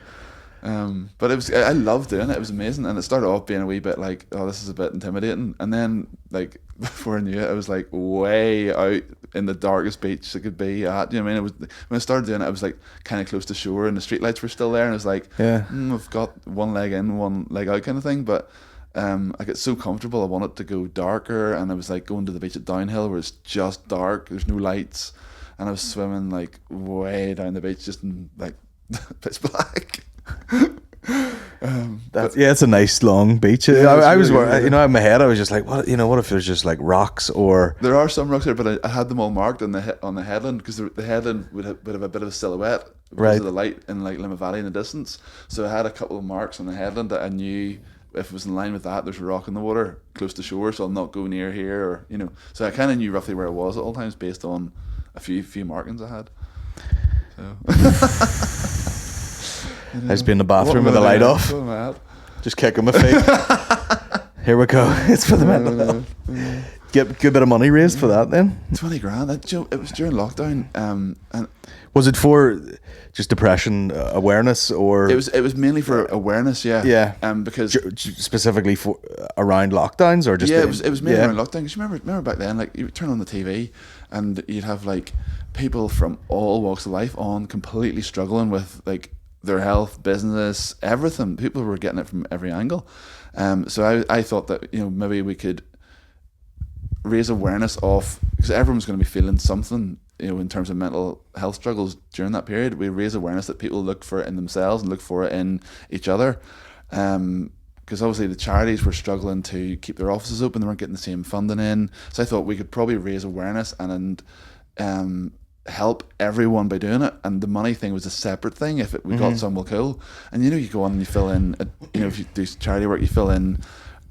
but I loved doing it. It was amazing, and it started off being a wee bit like, oh, this is a bit intimidating, and then like before I knew it, I was like way out in the darkest beach it could be at. You know what I mean? It was when I started doing it, I was like kind of close to shore, and the streetlights were still there, and I was like, I've got one leg in, one leg out, kind of thing. But I get so comfortable. I want it to go darker, and I was like going to the beach at Downhill where it's just dark. There's no lights, and I was swimming like way down the beach, just in like pitch black. It's a nice long beach. I was, you know, in my head I was just like, what if there's just like rocks, or there are some rocks there, but I had them all marked on the headland, because the headland would have a bit of a silhouette because of the light in like Lima Valley in the distance. So I had a couple of marks on the headland that I knew if it was in line with that, there's a rock in the water close to shore, so I'll not go near here, or you know. So I kind of knew roughly where I was at all times based on a few markings I had. So. I just be in the bathroom with the light off, just kicking my feet. Here we go. It's for the mental health. Get a good bit of money raised for that then. 20 grand. It was during lockdown. And was it for just depression awareness, or it was mainly for awareness? Yeah. Yeah. Because specifically for around lockdowns, or just it was mainly around lockdown. Because remember back then, like you would turn on the TV and you'd have like people from all walks of life on completely struggling with like their health, business, everything. People were getting it from every angle. So I thought that, you know, maybe we could raise awareness of, because everyone's going to be feeling something, you know, in terms of mental health struggles during that period. We raise awareness that people look for it in themselves and look for it in each other. Because obviously the charities were struggling to keep their offices open. They weren't getting the same funding in. So I thought we could probably raise awareness and help everyone by doing it, and the money thing was a separate thing. If we got some, well, cool. And you know, you go on and you fill in, you know, if you do charity work, you fill in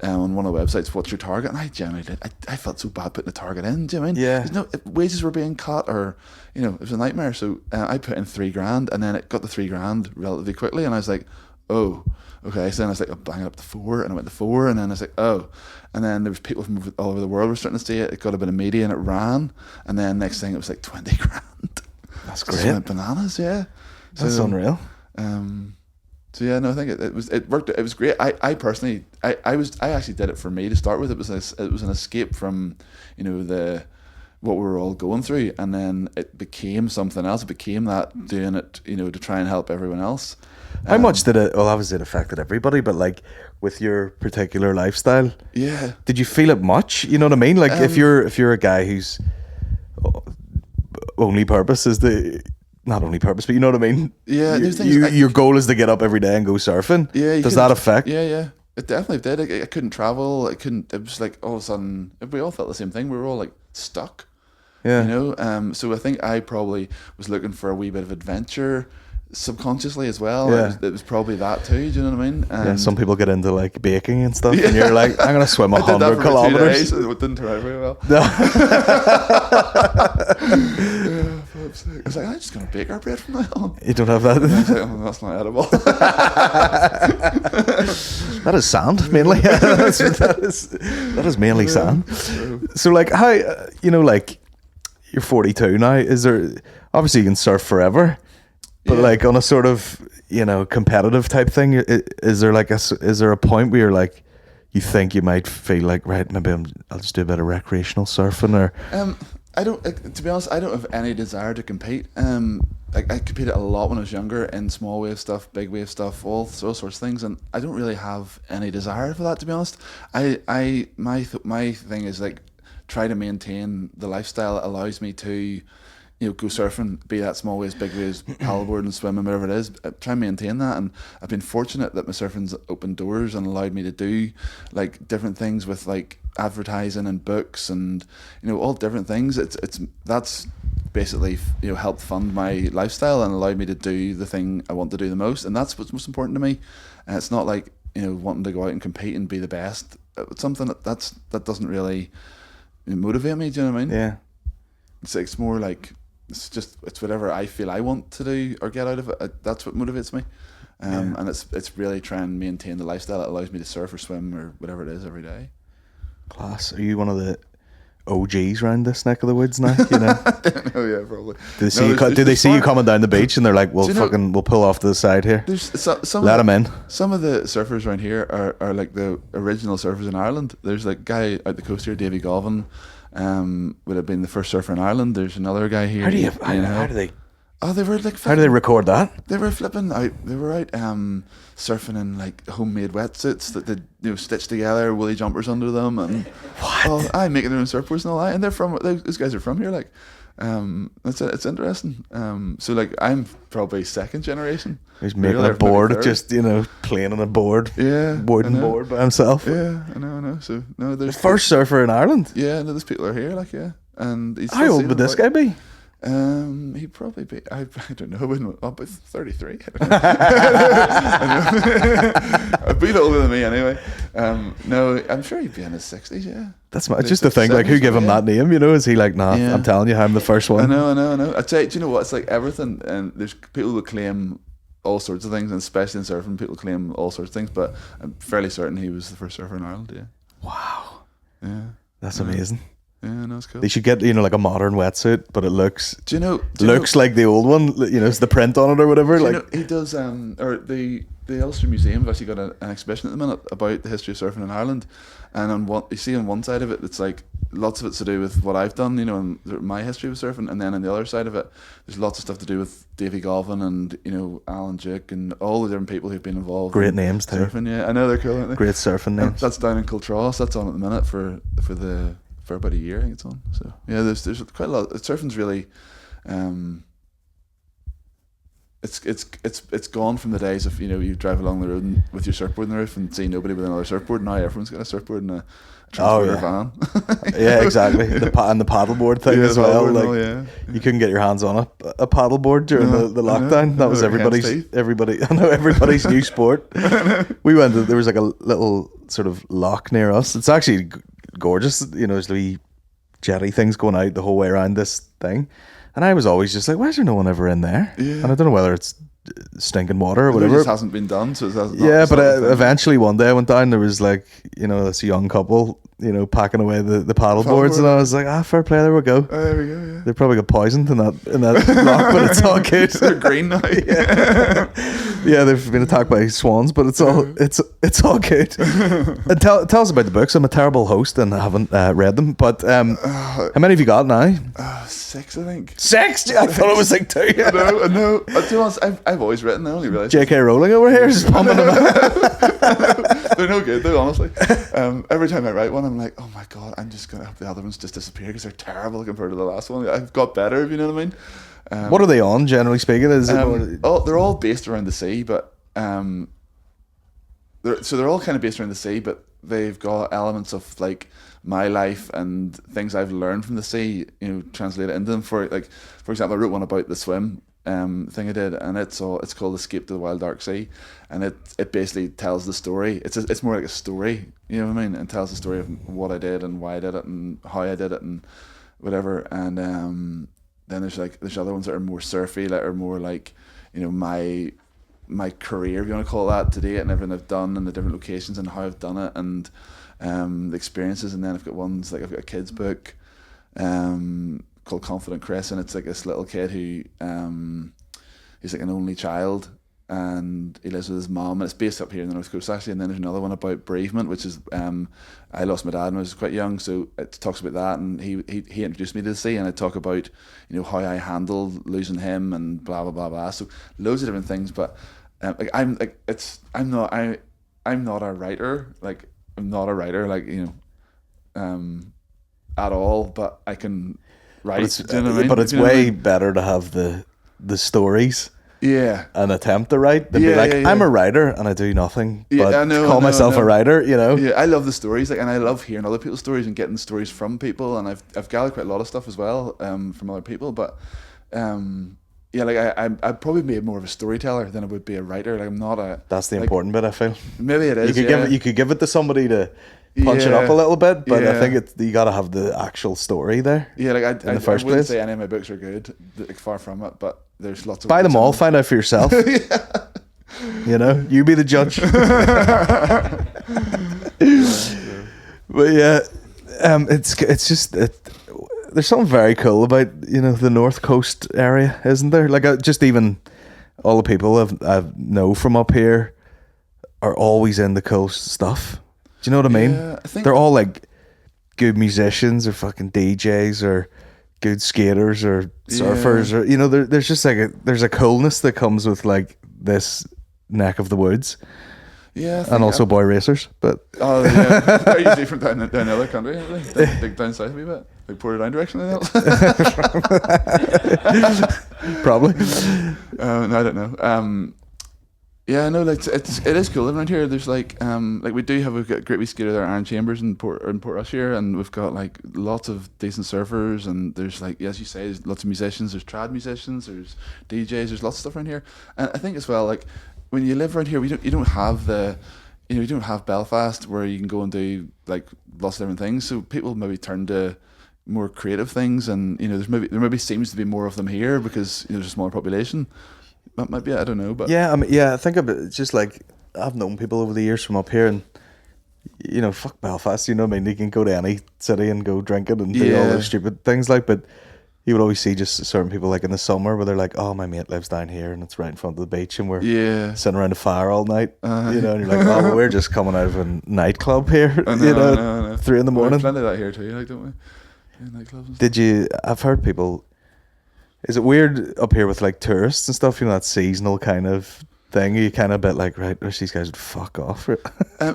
on one of the websites, what's your target? And I generally did. I felt so bad putting a target in. Do you know what I mean? Yeah. There's no wages were being cut, or you know, it was a nightmare. So I put in $3,000, and then it got the $3,000 relatively quickly, and I was like, oh, okay. So then I was like, I'll bang it up to 4, and I went to 4, and then I was like, oh. And then there was people from all over the world were starting to see it. It got a bit of media and it ran. And then next thing it was like 20 grand. That's great. It went bananas, yeah. That's unreal. So yeah, no, I think it worked. It was great. I personally, I actually did it for me to start with. It was an escape from, you know, what we were all going through, and then it became something else. It became that, doing it, you know, to try and help everyone else. How much did it? Well, obviously it affected everybody, but like with your particular lifestyle, yeah. Did you feel it much? You know what I mean? Like if you're a guy whose only purpose is not only purpose, but you know what I mean? Yeah. Your goal is to get up every day and go surfing. Yeah. Does that affect? Yeah. It definitely did. I couldn't travel. It was like all of a sudden we all felt the same thing. We were all like stuck. Yeah. You know. So I think I probably was looking for a wee bit of adventure subconsciously as well. Yeah. It was probably that too. Do you know what I mean? Yeah, some people get into like baking and stuff, and you're like, I'm gonna swim 100 kilometers. It didn't turn out very well. I was like, I'm just gonna bake our bread from now on. You don't have that? I was like, oh, that's not edible. That is sand mainly. that is mainly sand. So like, how, you know, like you're 42 now. Is there obviously you can surf forever, but like on a sort of, you know, competitive type thing, is there like is there a point where you're like, you think you might feel like, right, maybe I'll just do a bit of recreational surfing, or I don't, to be honest, I don't have any desire to compete. I competed a lot when I was younger in small wave stuff, big wave stuff, all sorts of things, and I don't really have any desire for that, to be honest. My thing is like try to maintain the lifestyle that allows me to, you know, go surfing, be that small waves, big waves, paddleboarding, swimming, whatever it is. Try and maintain that, and I've been fortunate that my surfing's opened doors and allowed me to do like different things with like advertising and books and, you know, all different things. That's basically, you know, helped fund my lifestyle and allowed me to do the thing I want to do the most, and that's what's most important to me. And it's not like, you know, wanting to go out and compete and be the best. It's something that doesn't really motivate me. Do you know what I mean? yeah. It's more like it's whatever I feel I want to do or get out of it. That's what motivates me. And it's really trying to maintain the lifestyle that allows me to surf or swim or whatever it is every day. Class. Are you one of the OGs around this neck of the woods now? You know? I don't know, yeah, probably. Do they see you coming down the beach and they're like, we'll pull off to the side here? Let them in. Some of the surfers around here are like the original surfers in Ireland. There's like a guy out the coast here, Davy Galvin, would have been the first surfer in Ireland. There's another guy here. How do they? Oh, they were like. How do they record that? They were flipping out. They were out surfing in like homemade wetsuits that they stitched together, woolly jumpers under them, and I'm making their own surfboards and all that. And those guys are from here. Like, it's interesting. So like I'm probably second generation. He's making a board, just, you know, playing on a board. Yeah, wooden board by himself. Yeah, I know. So no, there's the first surfer in Ireland. Yeah, no, there's people are here. Like, yeah, and he's how old would this guy be? He'd probably be, I don't know, about 33. A bit older than me anyway. No, I'm sure he'd be in his 60s, yeah. That's just the thing, like, who gave him that name, you know? Is he like, nah, yeah. I'm telling you, I'm the first one. I know. I'd say, do you know what, it's like everything, and there's people who claim all sorts of things, and especially in surfing, people claim all sorts of things, but I'm fairly certain he was the first surfer in Ireland, yeah. Wow. Yeah. That's amazing. Yeah, no, it's cool. They should get, you know, like a modern wetsuit, but it looks looks like the old one, you know, it's the print on it or whatever. You know, he does, or the Ulster Museum have actually got an exhibition at the minute about the history of surfing in Ireland, and on one side of it, it's like lots of it's to do with what I've done, you know, and my history with surfing, and then on the other side of it, there's lots of stuff to do with Davy Galvin and, you know, Alan Duke and all the different people who've been involved. Great names too. Surfing, yeah, I know they're cool, aren't they? Great surfing names. That's down in Cultros. That's on at the minute for about a year, I think it's on. So yeah, there's quite a lot. Surfing's really, it's gone from the days of, you know, you drive along the road with your surfboard on the roof and see nobody with another surfboard. Now everyone's got a surfboard and a transporter van. Yeah, exactly. And the paddleboard thing as well. Like, you couldn't get your hands on a paddleboard during the lockdown. That was everybody's new sport. We went there was like a little sort of lock near us. It's actually gorgeous, you know, there's the jetty things going out the whole way around this thing, and I was always just like, why is there no one ever in there? And I don't know whether it's stinking water or whatever. It just hasn't been done, so eventually one day I went down, there was like, you know, this young couple, you know, packing away the paddle boards, and I was like, fair play, there we go. Oh, there we go, yeah. They probably got poisoned in that lock, but it's all good. They're green now. Yeah, they've been attacked by swans, but it's all good. And tell us about the books. I'm a terrible host and I haven't read them, but how many have you got now? 6, I think. 6? I thought it was like 2. I know. To be honest, I've always written. I only realised J.K. Rowling over here is pumping them out. They're no good, though, honestly. Every time I write one, I'm like, oh my god, I'm just gonna have the other ones just disappear because they're terrible compared to the last one. I've got better, if you know what I mean. What are they on, generally speaking? They're all based around the sea, but they're all kind of based around the sea, but they've got elements of like my life and things I've learned from the sea, you know, translated into them. For example, I wrote one about the swim thing I did, and it's called Escape to the Wild Dark Sea, and it basically tells the story. It's more like a story, you know what I mean, and tells the story of what I did and why I did it and how I did it and whatever. And then there's other ones that are more surfy, that are more like, you know, my career, if you want to call it that, to date, and everything I've done and the different locations and how I've done it and the experiences. And then I've got ones like, I've got a kids book called called Confident Chris, and it's like this little kid who he's like an only child, and he lives with his mom, and it's based up here in the North Coast actually. And then there's another one about bereavement, which is I lost my dad when I was quite young, so it talks about that, and he introduced me to the sea, and I talk about, you know, how I handled losing him and blah blah blah blah. So loads of different things, but I'm not a writer, like I'm not a writer, like, you know, at all, but I can write. But it's way better to have the stories. Yeah. An attempt to write than be like, I'm a writer and I do nothing but call myself a writer, you know? Yeah, I love the stories, like, and I love hearing other people's stories and getting stories from people, and I've gathered quite a lot of stuff as well from other people, but yeah, like I'd probably be more of a storyteller than I would be a writer. Like I'm not a. That's the important bit, I feel. Maybe it is. You could give it to somebody to punch it up a little bit, but I think you got to have the actual story there. Yeah, like in the first I wouldn't place. say any of my books are good, like far from it, but there's lots of. Buy them all, find out for yourself. You know, you be the judge. But yeah, it's just there's something very cool about, you know, the North Coast area, isn't there? Like just even all the people I know from up here are always in the cool stuff. Do you know what I mean? Yeah, I think they're all like good musicians or fucking DJs or good skaters or surfers or, you know, there's just like there's a coolness that comes with like this neck of the woods. Yeah, and also boy racers, but oh yeah, they're usually from down the other country, aren't they? Down south a wee bit, like Portadown direction. Probably. No, I don't know. Yeah, no, like it is cool living around here. There's like we've got a great wee skater there, Aaron Chambers in Port Rush here, and we've got like lots of decent surfers, and there's like, as you say, there's lots of musicians. There's trad musicians, there's DJs, there's lots of stuff around here, and I think as well, like when you live around here, you don't have you don't have Belfast where you can go and do like lots of different things. So people maybe turn to more creative things, and, you know, there maybe seems to be more of them here because, you know, there's a smaller population. That might be it, I don't know, but yeah, I mean, yeah, I think of it. It's just like I've known people over the years from up here, and, you know, fuck Belfast. You know what I mean? You can go to any city and go drinking and do all those stupid things, like, but you would always see just certain people like in the summer where they're like, oh, my mate lives down here and it's right in front of the beach and we're sitting around a fire all night, you know, and you're like, oh, well, we're just coming out of a nightclub here, I know, you know, I know. 3 a.m. We have plenty of that here too, like, don't we? Yeah, nightclubs and stuff. I've heard people, is it weird up here with like tourists and stuff, you know, that seasonal kind of thing? You kind of a bit like, right, these guys would fuck off. Do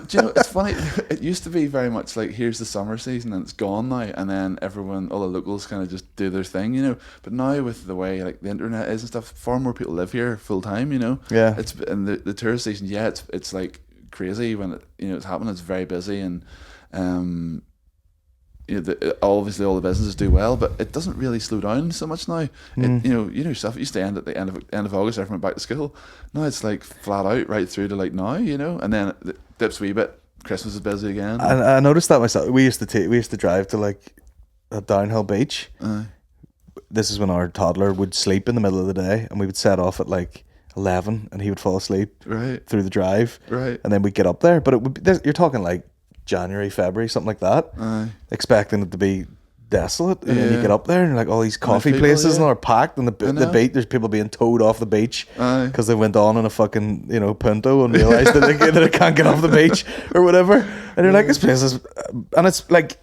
you know, it's funny, it used to be very much like, here's the summer season and it's gone now, and then all the locals kind of just do their thing, you know. But now with the way like the internet is and stuff, far more people live here full time, you know. Yeah. And the tourist season, it's like crazy when it's happening. It's very busy, and you know, obviously all the businesses do well, but it doesn't really slow down so much now. You know, stuff used to end at the end of August, everyone went back to school. Now it's like flat out right through to like now, you know, and then it dips a wee bit. Christmas is busy again. I noticed that myself. We used to drive to like a downhill beach. This is when our toddler would sleep in the middle of the day, and we would set off at like 11, and he would fall asleep through the drive, and then we'd get up there. But it would be, you're talking like January, February, something like that, expecting it to be desolate, and then you get up there and like all these coffee places and all are packed, and the beach, there's people being towed off the beach because they went on in a fucking, you know, Punto and realised that they can't get off the beach or whatever, and you're like, this place is, and it's like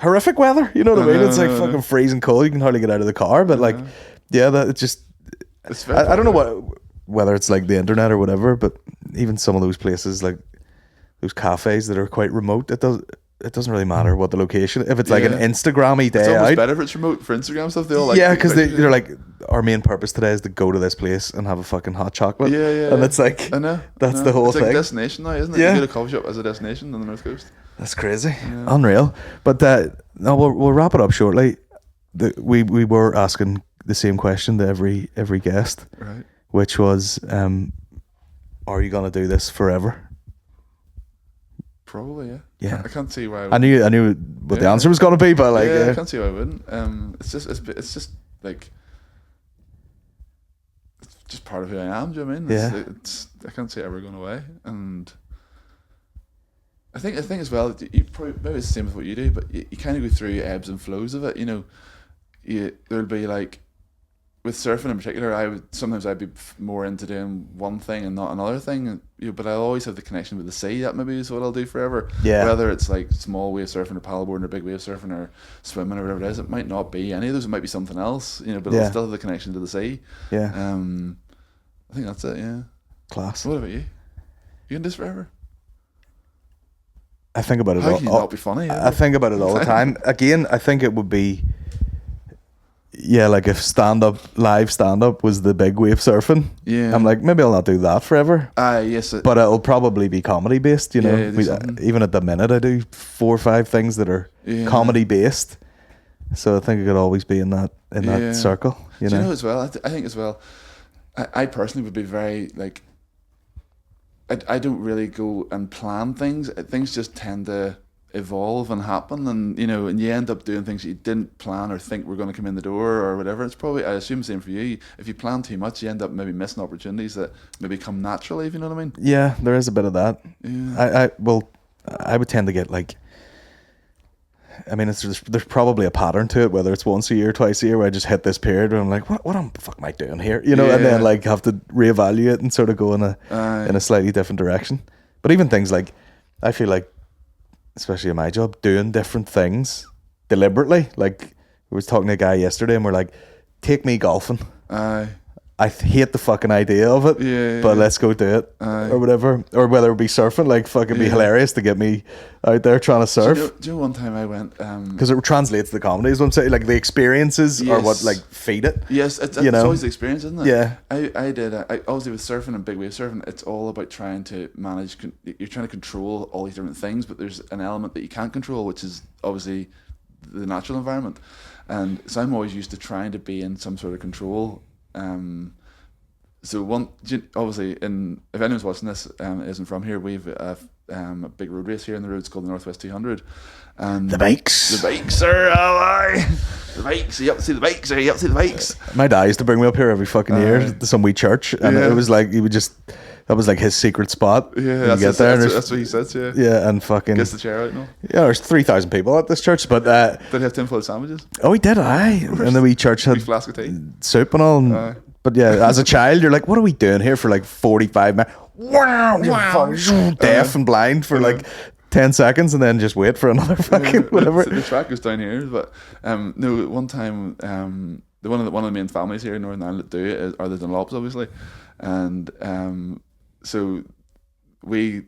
horrific weather, you know what I mean? It's like fucking freezing cold, you can hardly get out of the car, but like, yeah, that it's just, I don't know whether it's like the internet or whatever, but even some of those places, like those cafes that are quite remote, it doesn't really matter what the location. If it's like an Instagram-y day, it's almost out, better if it's remote for Instagram stuff. They all like, because they're like, our main purpose today is to go to this place and have a fucking hot chocolate. And it's like, I know, that's the whole it's thing. It's like a destination now, isn't it? You go to a coffee shop as a destination on the North Coast. That's crazy, unreal. But no, we'll wrap it up shortly. We were asking the same question to every guest, right? Which was, are you gonna do this forever? Probably, yeah. I can't see why. I knew what the answer was going to be, but like, I can't see why I wouldn't. It's just like, it's just part of who I am. Do you know what I mean? I can't see it ever going away. And I think as well, you probably, maybe it's the same with what you do, but you kind of go through ebbs and flows of it. You know, there'll be like, with surfing in particular, I'd be more into doing one thing and not another thing, but I always have the connection with the sea. That maybe is what I'll do forever. Yeah. Whether it's like small wave surfing or paddleboarding or big wave surfing or swimming or whatever it is, it might not be any of those. It might be something else, but it'll still have the connection to the sea. Yeah. I think that's it. Yeah. Class. What about you? You can do this forever? I think about it How all. can you not be funny? I think about it all the time. Again, I think it would be, like if live stand up was the big wave surfing. Yeah. I'm like, maybe I'll not do that forever. Yes. But it'll probably be comedy based, Yeah, do something. Even at the minute, I do 4 or 5 things that are comedy based. So I think it could always be in that circle. You do know? You know as well? I think as well. I personally would be very like. I don't really go and plan things. Things just tend to evolve and happen, and and you end up doing things that you didn't plan or think were going to come in the door or whatever. It's probably, I assume, the same for you. If you plan too much, you end up maybe missing opportunities that maybe come naturally. If you know what I mean? Yeah, there is a bit of that. Yeah. I would tend to get like. I mean, there's probably a pattern to it, whether it's once a year, twice a year, where I just hit this period where I'm like, what the fuck am I doing here? And then like have to reevaluate and sort of go in a slightly different direction. But even things like, I feel like, especially in my job, doing different things deliberately. Like, I was talking to a guy yesterday and we're like, take me golfing. I hate the fucking idea of it, but let's go do it, or whatever. Or whether it be surfing, like fucking be hilarious to get me out there trying to surf. Do you know one time I went... Because it translates to comedy, is what I'm saying. Like the experiences are what like feed it. Yes, it's always the experience, isn't it? Yeah. I did... obviously with surfing and big wave surfing, it's all about trying to manage... You're trying to control all these different things, but there's an element that you can't control, which is obviously the natural environment. And so I'm always used to trying to be in some sort of control. So obviously, if anyone's watching this isn't from here, we've a big road race here in the roads called the Northwest 200. And the bikes. The bikes are the bikes. Are you up to see the bikes? Are you up to see the bikes? My dad used to bring me up here every fucking year to some wee church, and it was like that was like his secret spot. Yeah, that's what he says. Yeah. Yeah, and fucking gets the chair out now. Yeah, there's 3,000 people at this church, but did he have tinfoil sandwiches? Oh, he did. And the wee church had a flask of tea, soup and all. But yeah, as a child, you're like, what are we doing here for like 45 minutes? Wow, deaf and blind for like 10 seconds, and then just wait for another fucking whatever. The track goes down here, but no. One time, one of the main families here in Northern Ireland that do it are the Dunlops, obviously, and so we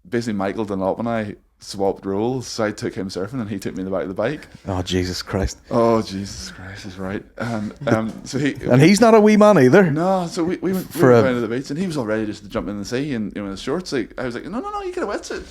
basically Michael Dunlop and I swapped roles. So I took him surfing and he took me in the back of the bike. Oh Jesus Christ! Oh Jesus Christ is right. So he's not a wee man either. No, so we went down to the beach and he was all ready just to jump in the sea and in his shorts. Like, I was like, no, you get a wetsuit.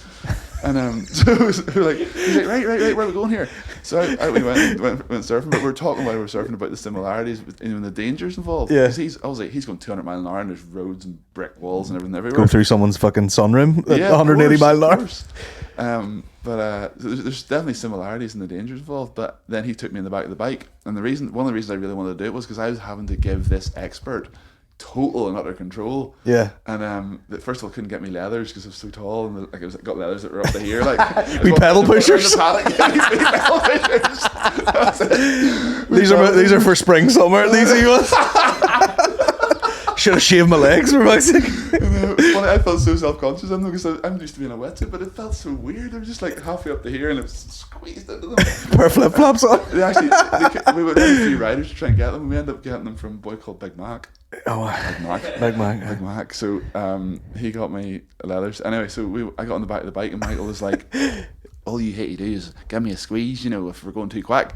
And so we're like, he's like, right, where are we going here? So we went surfing, but we were talking while we were surfing about the similarities and the dangers involved. Yeah. Because I was like, he's going 200 miles an hour and there's roads and brick walls and everything everywhere. Go through someone's fucking sunroom at 180 miles an hour. But there's definitely similarities in the dangers involved. But then he took me in the back of the bike, and one of the reasons I really wanted to do it was because I was having to give this expert total and utter control. Yeah. And first of all, couldn't get me leathers because I was so tall, and got leathers that were up to here, like we pedal pushers. These are for spring summer. These ones. Should have shaved my legs for my sake. I felt so self-conscious in them because I'm used to being a wetsuit, but it felt so weird. They were just like halfway up to here and it was squeezed into them. Pair of flip-flops on. We went down 3 riders to try and get them. We ended up getting them from a boy called Big Mac. Oh, Big Mac. So he got me leathers. Anyway, so I got on the back of the bike and Michael was like, all you hate to do is give me a squeeze, if we're going too quick.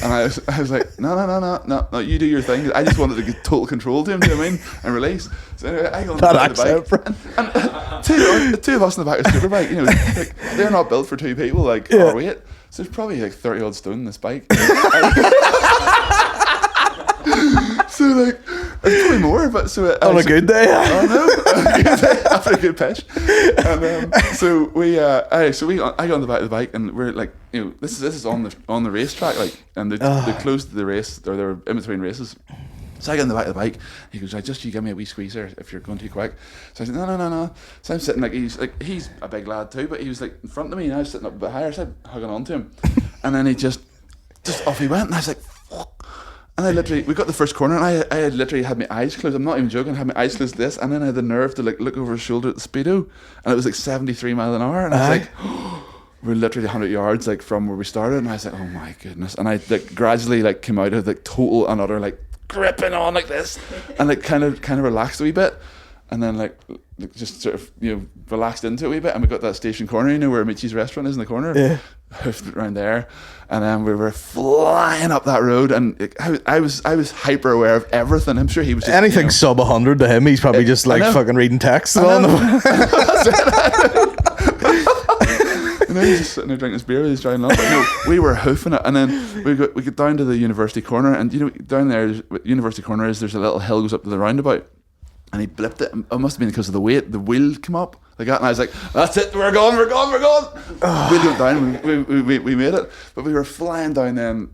And I was like, no, you do your thing. I just wanted to get total control to him, do you know what I mean? And release. So anyway, I got on the back of the bike. And the two of us on the back of the superbike, like, they're not built for 2 people, like our weight. So there's probably like 30 odd stone in this bike. So like, it's probably more, but so on a good day. I know, after a good pitch. And so I got on the back of the bike, and we're like, this is on the racetrack, like, and they closed the race, or they were in between races. So I get on the back of the bike. He goes, just you give me a wee squeezer if you're going too quick. So I said, no. So I'm sitting he's a big lad too, but he was like in front of me, and I was sitting up a bit higher, so I'm hugging on to him. And then he just off he went, and I was like, fuck. And I literally, we got the first corner, and I had literally had my eyes closed. I'm not even joking. I had my eyes closed like this, and then I had the nerve to like look over his shoulder at the speedo, and it was like 73 miles an hour, and I was like, we're literally 100 yards like from where we started, and I was like, oh my goodness. And I like gradually like came out of like total and utter like gripping on like this, and like kind of relaxed a wee bit, and then like just sort of relaxed into it a wee bit, and we got that station corner, where Michi's restaurant is in the corner. Yeah. Hoofed it around there, and then we were flying up that road, and I was hyper aware of everything. I'm sure he was just, anything sub 100 to him. He's probably just like fucking reading text. He's just sitting there drinking his beer. He's driving along. No, we were hoofing it, and then we got down to the university corner, and down there, university corner is there's a little hill goes up to the roundabout, and he blipped it. It must have been because of the weight. The wheel came up like that, and I was like, "That's it, we're going." We went down. We made it, but we were flying down then.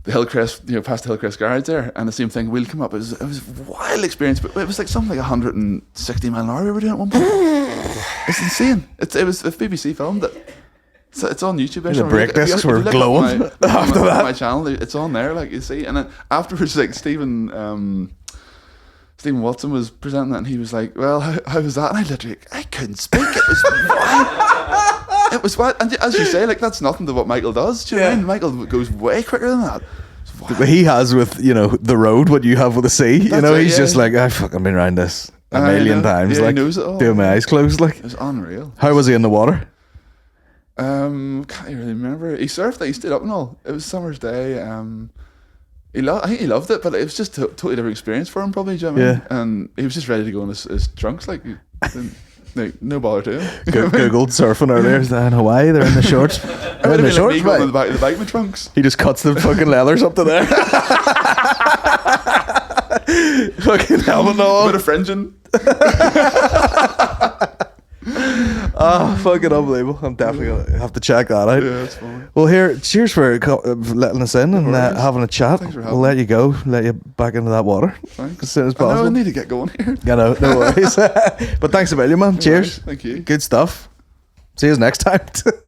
The Hillcrest, past the Hillcrest garage there, and the same thing. Wheel come up. It was a wild experience, but it was like something like 160 mile an hour we were doing at one point. It's insane. It was if BBC filmed it. So it's on YouTube. The brake discs were glowing after that. My channel, it's on there, like you see. And then afterwards, like Stephen Watson was presenting that, and he was like, "Well, how was that?" And I couldn't speak. It was wild. It was wild. And as you say, like that's nothing to what Michael does. Do you know what I mean? Michael goes way quicker than that. But he has with the road what you have with the sea. He's just like, I've fucking been around this a million times. Yeah, like he knows it all. Doing my eyes closed. Like it was unreal. How was he in the water? Can't really remember. He surfed it. He stood up and all. It was summer's day. I think he loved it, but it was just a totally different experience for him, probably. Do you know what I mean? And he was just ready to go in his trunks, like no bother to him. Googled surfing earlier. In Hawaii, they're in the shorts. They're in the shorts. Me going to the back of the bike with trunks. He just cuts the fucking leathers up to there. Fucking helmet on. Bit of fringing. Fucking unbelievable. I'm definitely gonna have to check that out. Yeah, that's funny. Well, here, cheers for letting us in and having a chat. We'll let you go, let you back into that water. Thanks. As soon as possible. I need to get going here. No worries. But thanks a million, man. Cheers. Thank you. Good stuff. See you next time.